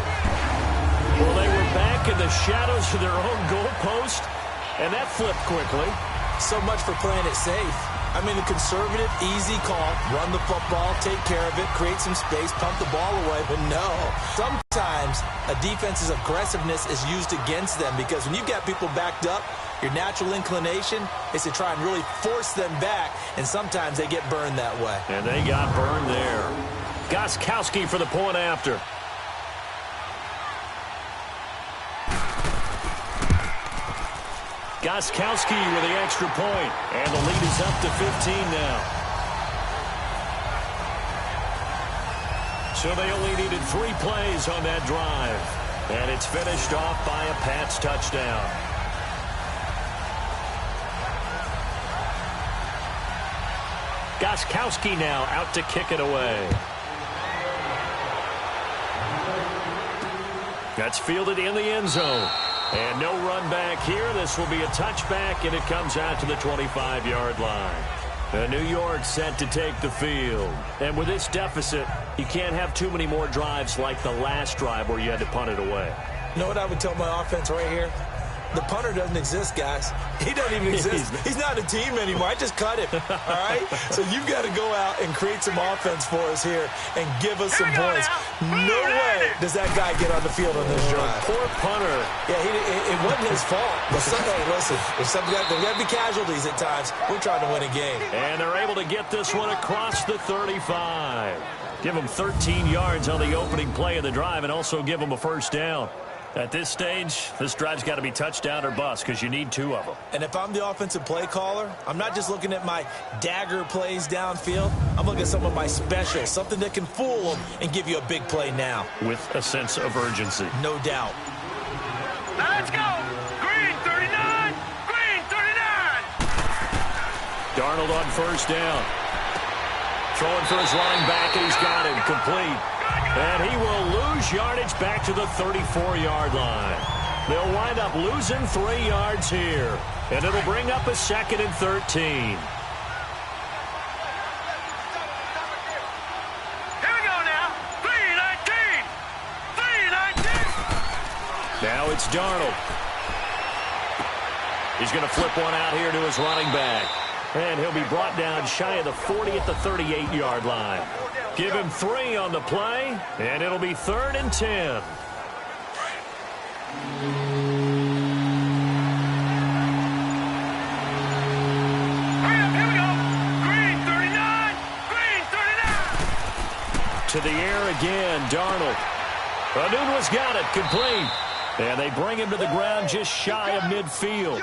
Well, they were back in the shadows of their own goalpost, and that flipped quickly. So much for playing it safe. I mean, a conservative, easy call, run the football, take care of it, create some space, pump the ball away. But no, sometimes a defense's aggressiveness is used against them because when you've got people backed up, your natural inclination is to try and really force them back, and sometimes they get burned that way. And they got burned there. Gostkowski for the point after. Gostkowski with the extra point, and the lead is up to 15 now. So they only needed 3 plays on that drive, and it's finished off by a Pats touchdown. Gostkowski now out to kick it away. That's fielded in the end zone. And no run back here. This will be a touchback, and it comes out to the 25-yard line. New York set to take the field. And with this deficit, you can't have too many more drives like the last drive where you had to punt it away. You know what I would tell my offense right here? The punter doesn't exist, guys. He doesn't even exist. He's not a team anymore. I just cut him, all right? So you've got to go out and create some offense for us here and give us some points. No way does that guy get on the field on this drive. Poor punter. Yeah, it wasn't his fault. But hey, listen, there's got to be casualties at times. We're trying to win a game. And they're able to get this one across the 35. Give them 13 yards on the opening play of the drive and also give them a first down. At this stage, this drive's got to be touchdown or bust because you need 2 of them. And if I'm the offensive play caller, I'm not just looking at my dagger plays downfield. I'm looking at some of my specials, something that can fool them and give you a big play now. With a sense of urgency. No doubt. Let's go. Green 39. Green 39. Darnold on first down. Throwing for his running back, and he's got it complete. And he will lose yardage back to the 34-yard line. They'll wind up losing 3 yards here. And it'll bring up a 2nd and 13. Here we go now. 3-19. 3-19. Now it's Darnold. He's going to flip one out here to his running back. And he'll be brought down shy of the 40 at the 38-yard line. Give him 3 on the play, and it'll be 3rd and 10. Here we go. Green 39. Green 39. To the air again, Darnold. Anunwa's got it, complete. And they bring him to the ground just shy of midfield.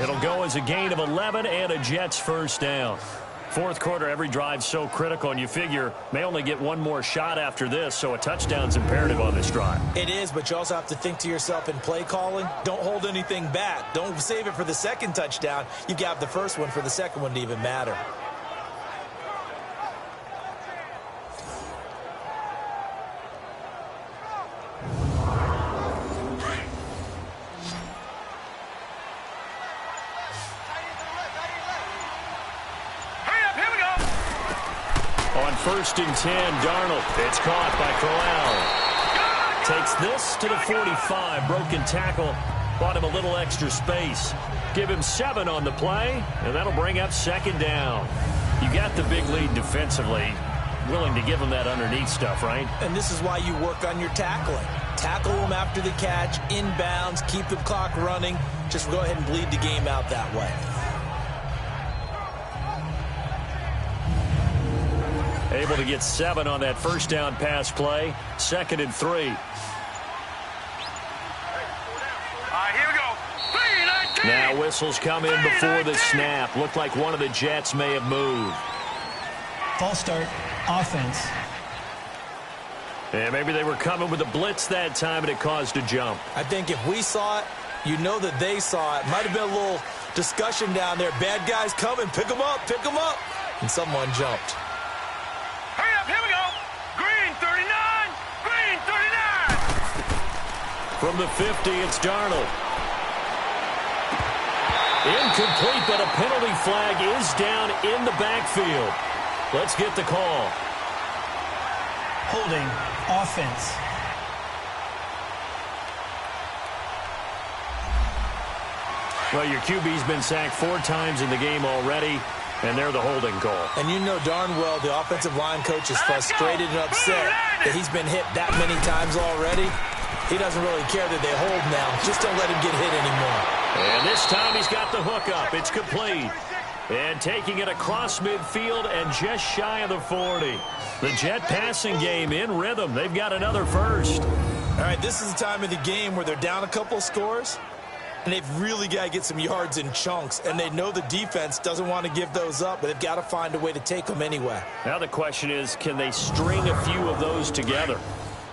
It'll go as a gain of 11 and a Jets first down. Fourth quarter, every drive's so critical, and you figure may only get one more shot after this, so a touchdown's imperative on this drive. It is, but you also have to think to yourself in play calling, don't hold anything back. Don't save it for the second touchdown. You got the first one for the second one to even matter. First and 10, Darnold. It's caught by Crowell. Takes this to the 45. Broken tackle. Bought him a little extra space. Give him 7 on the play, and that'll bring up 2nd down. You got the big lead defensively. Willing to give him that underneath stuff, right? And this is why you work on your tackling. Tackle them after the catch, inbounds, keep the clock running. Just go ahead and bleed the game out that way. Able to get 7 on that first down pass play. 2nd and 3. Here we go. 3-19. Now whistles come in before the snap. Looked like one of the Jets may have moved. False start. Offense. And maybe they were coming with a blitz that time, and it caused a jump. I think if we saw it, you know that they saw it. Might have been a little discussion down there. Bad guys coming. Pick them up. Pick them up. And someone jumped. Hurry up. Here we go. Green 39. Green 39. From the 50, it's Darnold. Incomplete, but a penalty flag is down in the backfield. Let's get the call. Holding. Offense. Well, your QB's been sacked 4 times in the game already, and they're the holding call. And you know darn well the offensive line coach is frustrated and upset that he's been hit that many times already. He doesn't really care that they hold now. Just don't let him get hit anymore. And this time he's got the hook up. It's complete. And taking it across midfield and just shy of the 40. The Jet passing game in rhythm. They've got another first. All right, this is the time of the game where they're down a couple scores, and they've really got to get some yards in chunks, and they know the defense doesn't want to give those up, but they've got to find a way to take them anyway. Now the question is, can they string a few of those together?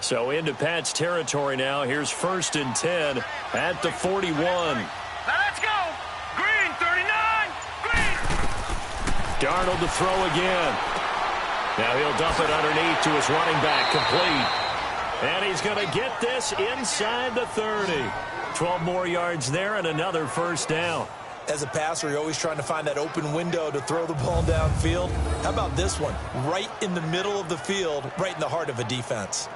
So into Pat's territory now. Here's 1st and 10 at the 41. Now let's go. Green 39. Green. Darnold to throw again. Now he'll dump it underneath to his running back, complete. And he's going to get this inside the 30. 12 more yards there and another first down. As a passer, you're always trying to find that open window to throw the ball downfield. How about this one? Right in the middle of the field, right in the heart of a defense.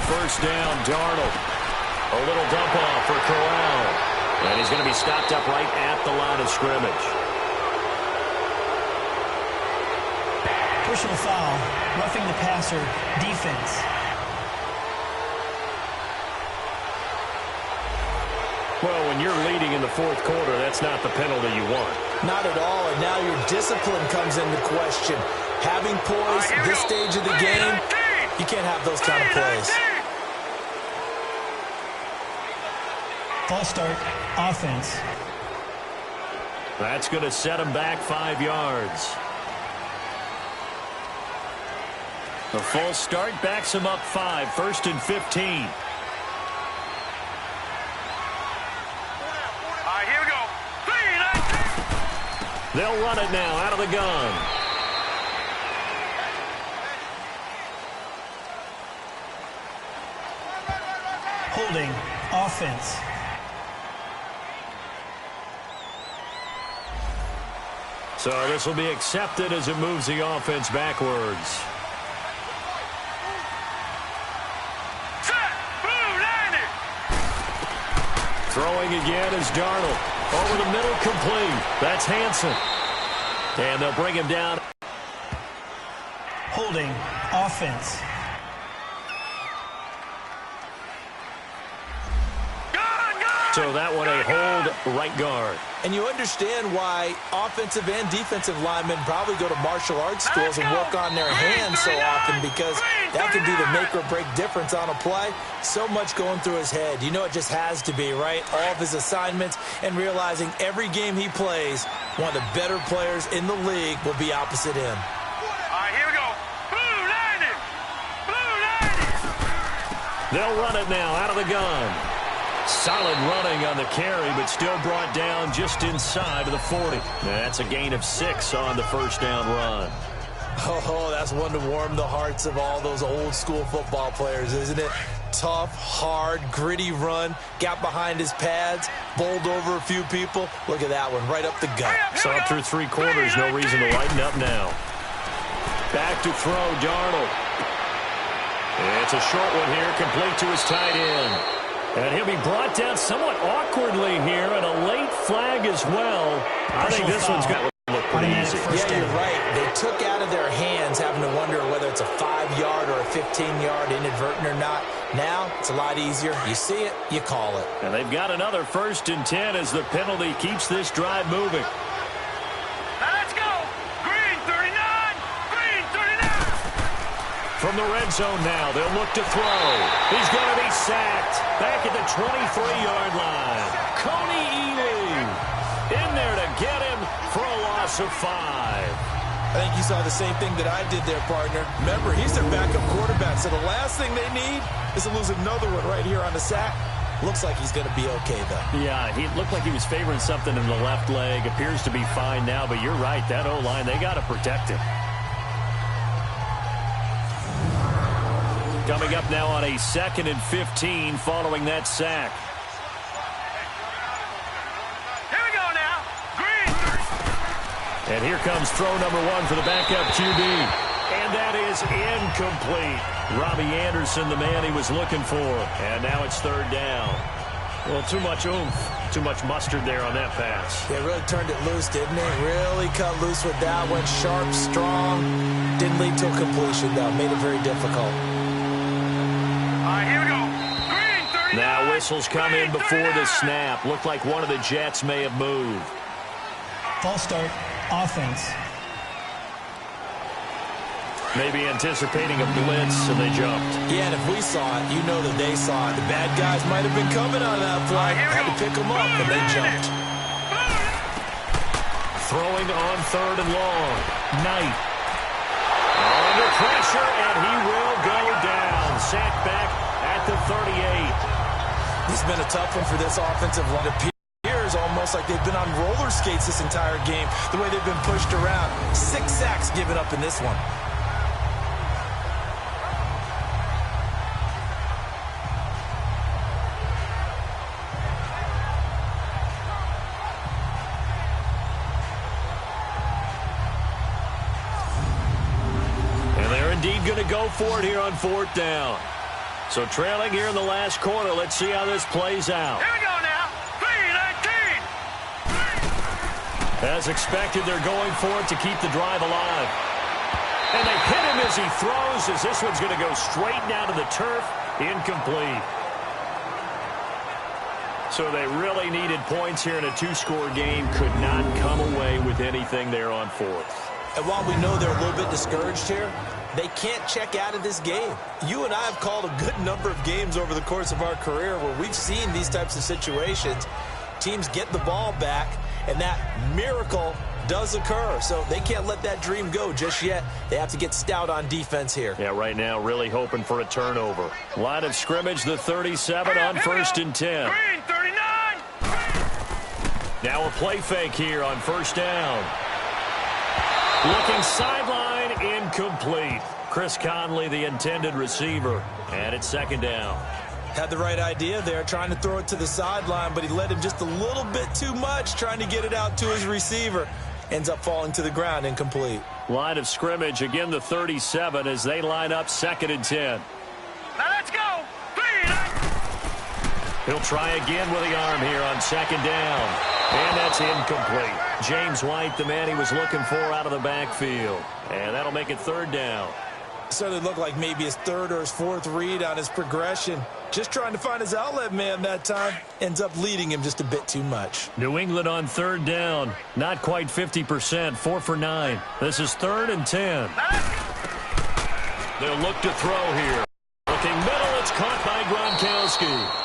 First down, Darnold. A little dump off for Corral. And he's going to be stopped up right at the line of scrimmage. Personal foul, roughing the passer, defense. Well, when you're leading in the fourth quarter, that's not the penalty you want. Not at all, and now your discipline comes into question. Having poise at this stage of the game, you can't have those kind of plays. False start, offense. That's going to set him back 5 yards. The false start backs him up 5, 1st and 15. All right, here we go. 3, 19. They'll run it now out of the gun. Holding, offense. So this will be accepted as it moves the offense backwards. Set. Blue 90. Throwing again is Darnold. Over the middle, complete. That's Hansen. And they'll bring him down. Holding, offense. So that one a hold right guard. And you understand why offensive and defensive linemen probably go to martial arts schools and work on their hands so often, because that can be the make or break difference on a play. So much going through his head. You know it just has to be, right? All of his assignments, and realizing every game he plays, one of the better players in the league will be opposite him. All right, here we go. Blue 90. Blue 90. They'll run it now out of the gun. Solid running on the carry, but still brought down just inside of the 40. That's a gain of 6 on the first down run. Oh, that's one to warm the hearts of all those old school football players, isn't it? Tough, hard, gritty run. Got behind his pads, bowled over a few people. Look at that one, right up the gut. Saw it through 3 quarters, no reason to lighten up now. Back to throw, Darnold. It's a short one here, complete to his tight end. And he'll be brought down somewhat awkwardly here, and a late flag as well. I think this one's got to look pretty easy. Yeah, you're right. They took out of their hands, having to wonder whether it's a 5-yard or a 15-yard inadvertent or not. Now, it's a lot easier. You see it, you call it. And they've got another 1st and 10 as the penalty keeps this drive moving. Let's go. Green 39. Green 39. From the red zone now, they'll look to throw. He's going to be sacked back at the 23-yard line. Coney Ely in there to get him for a loss of 5. I think you saw the same thing that I did there, partner. Remember, he's their backup quarterback, so the last thing they need is to lose another one right here on the sack. Looks like he's going to be okay, though. Yeah, he looked like he was favoring something in the left leg. Appears to be fine now, but you're right. That O-line, they got to protect him. Coming up now on a 2nd and 15 following that sack. Here we go now. Green. And here comes throw number 1 for the backup QB. And that is incomplete. Robbie Anderson, the man he was looking for. And now it's 3rd down. Well, too much oomph, too much mustard there on that pass. They really turned it loose, didn't they? Really cut loose with that. Went sharp, strong. Didn't lead to a completion, though. Made it very difficult. All right, here we go. Green 39. Now whistles come in before the snap. Looked like one of the Jets may have moved. False start, offense. Maybe anticipating a blitz, and they jumped. Yeah, and if we saw it, you know that they saw it. The bad guys might have been coming on that play. Had to pick them up, and they jumped. Throwing on 3rd and long. Knight. Under pressure, been a tough one for this offensive line. It appears almost like they've been on roller skates this entire game, the way they've been pushed around. 6 sacks given up in this one. Going to go for it here on 4th down. So trailing here in the last quarter. Let's see how this plays out. Here we go now. 3-19. As expected, they're going for it to keep the drive alive. And they hit him as he throws, as this one's going to go straight down to the turf. Incomplete. So they really needed points here in a 2-score game. Could not come away with anything there on 4th. And while we know they're a little bit discouraged here, they can't check out of this game. You and I have called a good number of games over the course of our career where we've seen these types of situations. Teams get the ball back, and that miracle does occur. So they can't let that dream go just yet. They have to get stout on defense here. Yeah, right now really hoping for a turnover. Line of scrimmage, the 37 on 1st and 10. Green 39. Now a play fake here on 1st down. Looking sideline, incomplete. Chris Conley, the intended receiver. And it's 2nd down. Had the right idea there, trying to throw it to the sideline, but he led him just a little bit too much, trying to get it out to his receiver. Ends up falling to the ground, incomplete. Line of scrimmage, again the 37 as they line up 2nd and 10. Now let's go. 3. He'll try again with the arm here on 2nd down. And that's incomplete. James White, the man he was looking for out of the backfield. And that'll make it 3rd down. Certainly looked like maybe his 3rd or his 4th read on his progression. Just trying to find his outlet man that time. Ends up leading him just a bit too much. New England on 3rd down. Not quite 50%. 4 for 9. This is 3rd and 10. They'll look to throw here. Looking middle. It's caught by Gronkowski.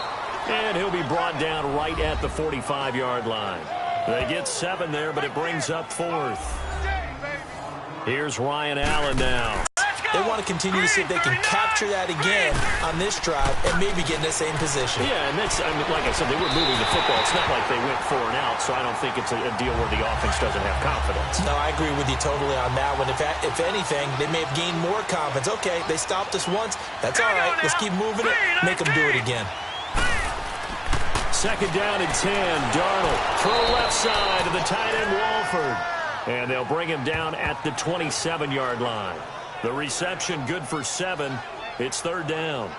And he'll be brought down right at the 45-yard line. They get 7 there, but it brings up 4th. Here's Ryan Allen now. They want to continue to see if they can capture that again on this drive and maybe get in the same position. Yeah, and that's, I mean, like I said, they were moving the football. It's not like they went 4 and out, so I don't think it's a deal where the offense doesn't have confidence. No, I agree with you totally on that one. If anything, they may have gained more confidence. Okay, they stopped us once. That's all right. Let's keep moving it. Make them do it again. 2nd down and 10. Darnold, throw left side to the tight end Walford. And they'll bring him down at the 27-yard line. The reception good for 7. It's 3rd down.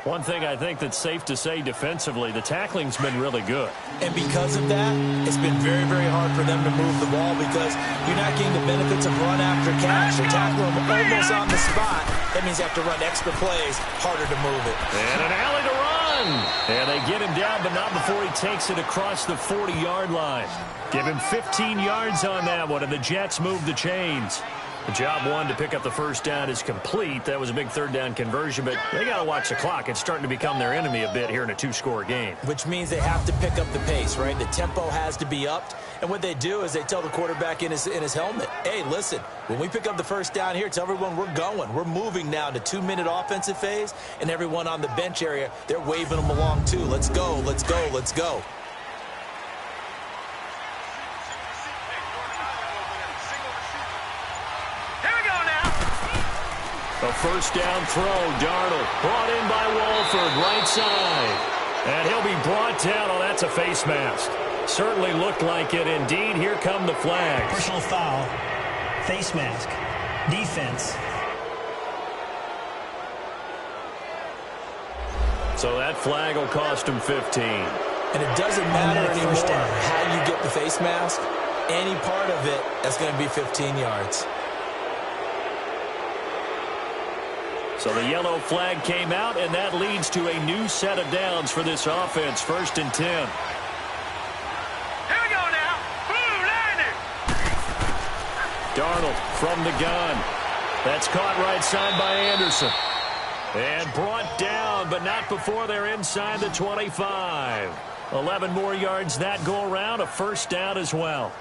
One thing I think that's safe to say defensively, the tackling's been really good. And because of that, it's been very, very hard for them to move the ball because you're not getting the benefits of run after catch. They tackle him almost on the spot. That means you have to run extra plays, harder to move it. And an alley to run. And they get him down, but not before he takes it across the 40-yard line. Give him 15 yards on that one, and the Jets move the chains. The job one to pick up the 1st down is complete. That was a big 3rd down conversion, but they got to watch the clock. It's starting to become their enemy a bit here in a 2-score game. Which means they have to pick up the pace, right? The tempo has to be upped. And what they do is they tell the quarterback in his helmet, hey, listen, when we pick up the 1st down here, tell everyone we're going. We're moving now to 2-minute offensive phase, and everyone on the bench area, they're waving them along too. Let's go, let's go, let's go. A 1st down throw. Darnold brought in by Walford, right side. And he'll be brought down. Oh, that's a face mask. Certainly looked like it. Indeed, here come the flags. Personal foul, face mask, defense. So that flag will cost him 15. And it doesn't matter anymore how you get the face mask. Any part of it, that's going to be 15 yards. So the yellow flag came out, and that leads to a new set of downs for this offense. 1st and 10. Here we go now. Blue landing. Darnold from the gun. That's caught right side by Anderson. And brought down, but not before they're inside the 25. 11 more yards that go around. A 1st down as well.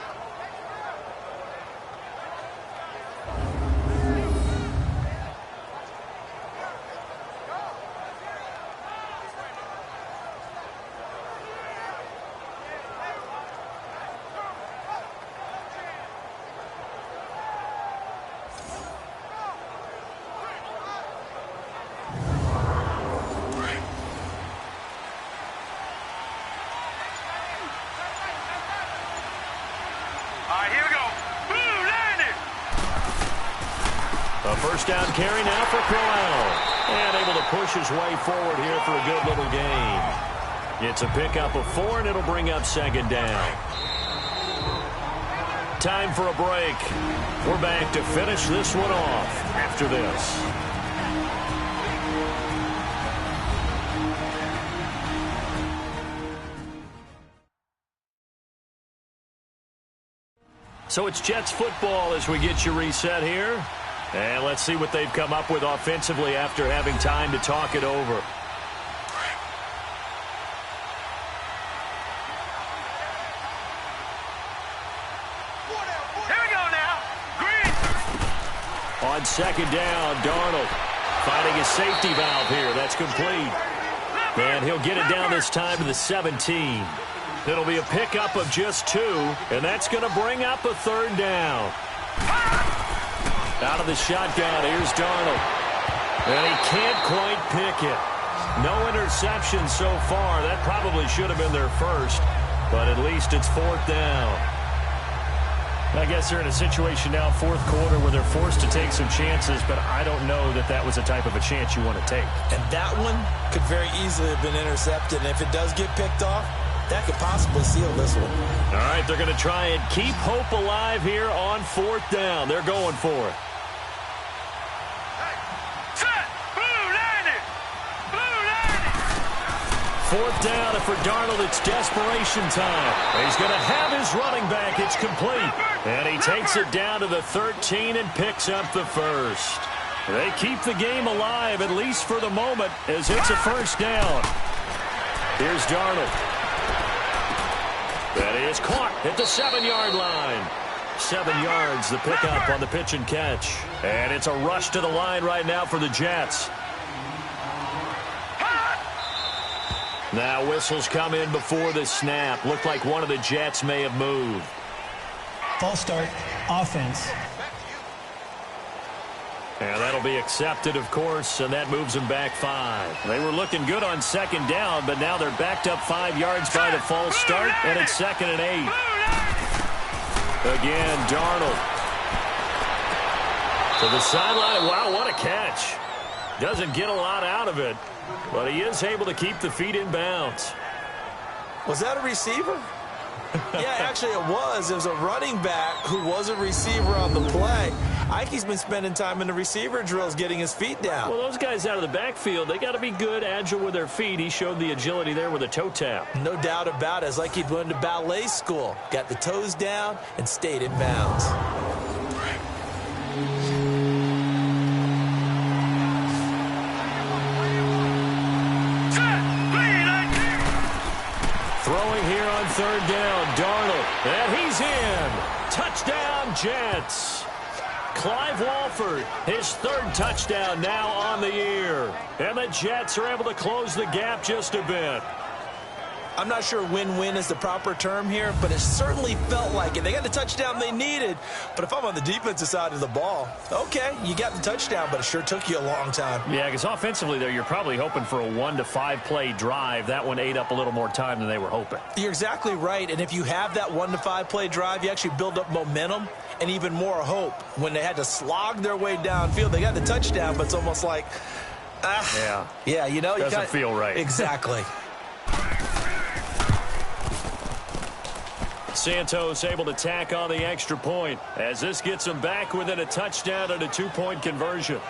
first down carry now for Crowell. And able to push his way forward here for a good little gain. It's a pickup of 4, and it'll bring up second down. Time for a break. We're back to finish this one off after this. So it's Jets football as we get you reset here. And let's see what they've come up with offensively after having time to talk it over. Here we go now. Green. On second down, Darnold finding his safety valve here. That's complete. And he'll get it down this time to the 17. It'll be a pickup of just 2, and that's going to bring up a third down. Out of the shotgun, here's Darnold. And he can't quite pick it. No interception so far. That probably should have been their first, but at least it's 4th down. I guess they're in a situation now, 4th quarter, where they're forced to take some chances, but I don't know that that was the type of a chance you want to take. And that one could very easily have been intercepted, and if it does get picked off, that could possibly seal this one. All right, they're going to try and keep hope alive here on 4th down. They're going for it. Set. Blue landed. Blue landed. 4th down, and for Darnold, it's desperation time. He's going to have his running back. It's complete. And he takes it down to the 13 and picks up the first. They keep the game alive, at least for the moment, as it's a first down. Here's Darnold. That is caught at the 7-yard line. 7 yards, the pickup on the pitch and catch. And it's a rush to the line right now for the Jets. Now whistles come in before the snap. Looked like one of the Jets may have moved. False start, offense. And that'll be accepted, of course, and that moves them back 5. They were looking good on second down, but now they're backed up 5 yards by the false start, and it's 2nd and 8. Again, Darnold. To the sideline. Wow, what a catch. Doesn't get a lot out of it, but he is able to keep the feet in bounds. Was that a receiver? Yeah, actually it was. It was a running back who was a receiver on the play. Ike's been spending time in the receiver drills getting his feet down. Well, those guys out of the backfield, they got to be good, agile with their feet. He showed the agility there with a toe tap. No doubt about it. It's like he'd went to ballet school. Got the toes down and stayed in bounds. Throwing here on 3rd down, Darnold. And he's in. Touchdown, Jets. Clive Walford, his 3rd touchdown now on the year. And the Jets are able to close the gap just a bit. I'm not sure win-win is the proper term here, but it certainly felt like it. They got the touchdown they needed, but if I'm on the defensive side of the ball, okay, you got the touchdown, but it sure took you a long time. Yeah, because offensively, there, you're probably hoping for a 1 to 5 play drive. That one ate up a little more time than they were hoping. You're exactly right, and if you have that 1 to 5 play drive, you actually build up momentum and even more hope. When they had to slog their way downfield, they got the touchdown, but it's almost like, yeah, you know, doesn't feel right. Exactly. Santos able to tack on the extra point as this gets them back within a touchdown and a 2-point conversion.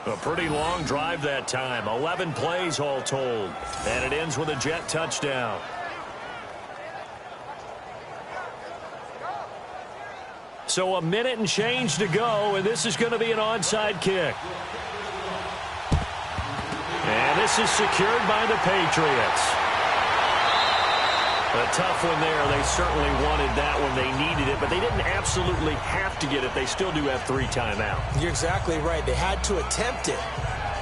A pretty long drive that time, 11 plays all told, and it ends with a Jet touchdown. So a minute and change to go, and this is going to be an onside kick. And this is secured by the Patriots. A tough one there. They certainly wanted that one. They needed it, but they didn't absolutely have to get it. They still do have 3 timeouts. You're exactly right. They had to attempt it.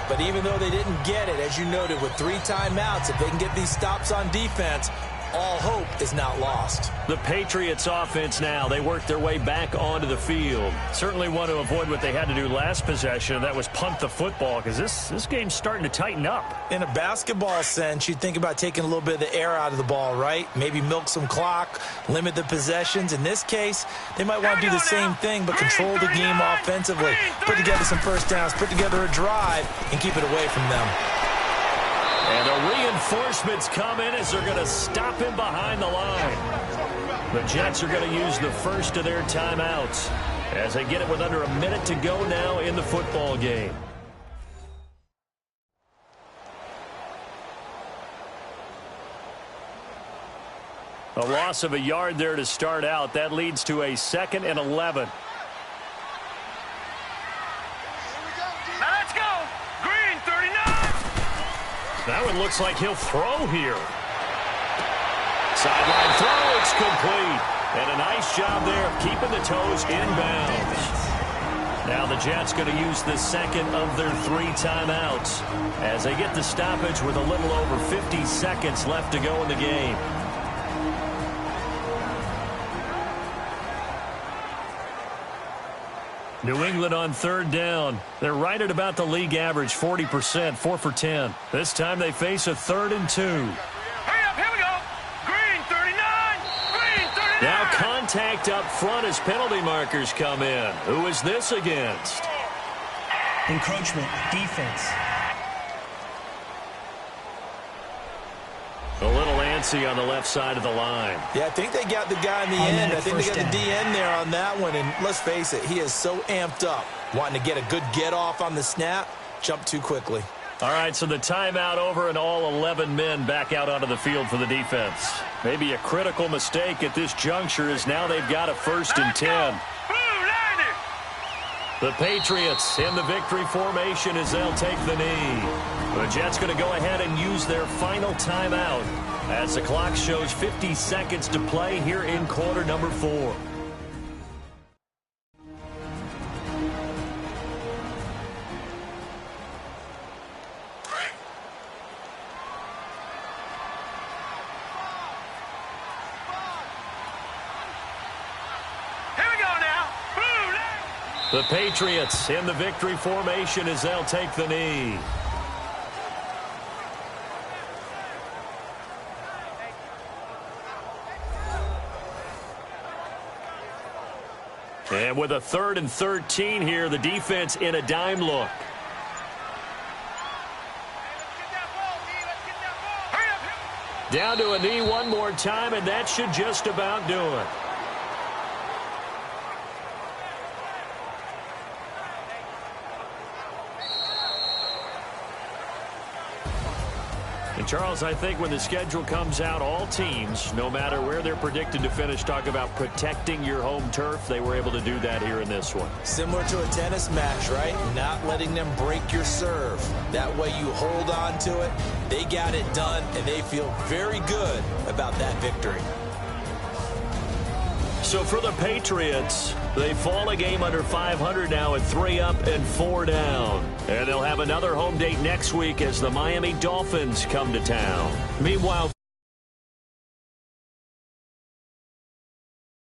But even though they didn't get it, as you noted, with 3 timeouts, if they can get these stops on defense, all hope is not lost. The Patriots offense now, they work their way back onto the field. Certainly want to avoid what they had to do last possession, that was punt the football, because this game's starting to tighten up. In a basketball sense, you think about taking a little bit of the air out of the ball, right? Maybe milk some clock, limit the possessions. In this case, they might want to do the same thing, but control the game offensively. Put together some first downs, put together a drive, and keep it away from them. And the reinforcements come in as they're going to stop him behind the line. The Jets are going to use the first of their timeouts as they get it with under a minute to go now in the football game. A loss of a yard there to start out. That leads to a 2nd and 11. That one looks like he'll throw here. Sideline throw, it's complete. And a nice job there of keeping the toes in bounds. Now the Jets going to use the second of their 3 timeouts as they get the stoppage with a little over 50 seconds left to go in the game. New England on 3rd down. They're right at about the league average, 40%, 4 for 10. This time they face a 3rd and 2. Hurry up, here we go. Green 39, green 39. Now contact up front as penalty markers come in. Who is this against? Encroachment, defense. A little antsy on the left side of the line. Yeah, I think they got the guy in the end. I think they got the DN there on that one. And let's face it, he is so amped up, wanting to get a good get-off on the snap, jump too quickly. All right, so the timeout over and all 11 men back out onto the field for the defense. Maybe a critical mistake at this juncture is now they've got a 1st and 10. The Patriots in the victory formation as they'll take the knee. The Jets going to go ahead and use their final timeout as the clock shows 50 seconds to play here in quarter number 4. The Patriots in the victory formation as they'll take the knee. And with a 3rd and 13 here, the defense in a dime look. Down to a knee one more time, and that should just about do it. And Charles, I think when the schedule comes out, all teams, no matter where they're predicted to finish, talk about protecting your home turf. They were able to do that here in this one. Similar to a tennis match, right? Not letting them break your serve. That way you hold on to it. They got it done, and they feel very good about that victory. So for the Patriots, they fall a game under 500 now at 3 up and 4 down. And they'll have another home date next week as the Miami Dolphins come to town. Meanwhile,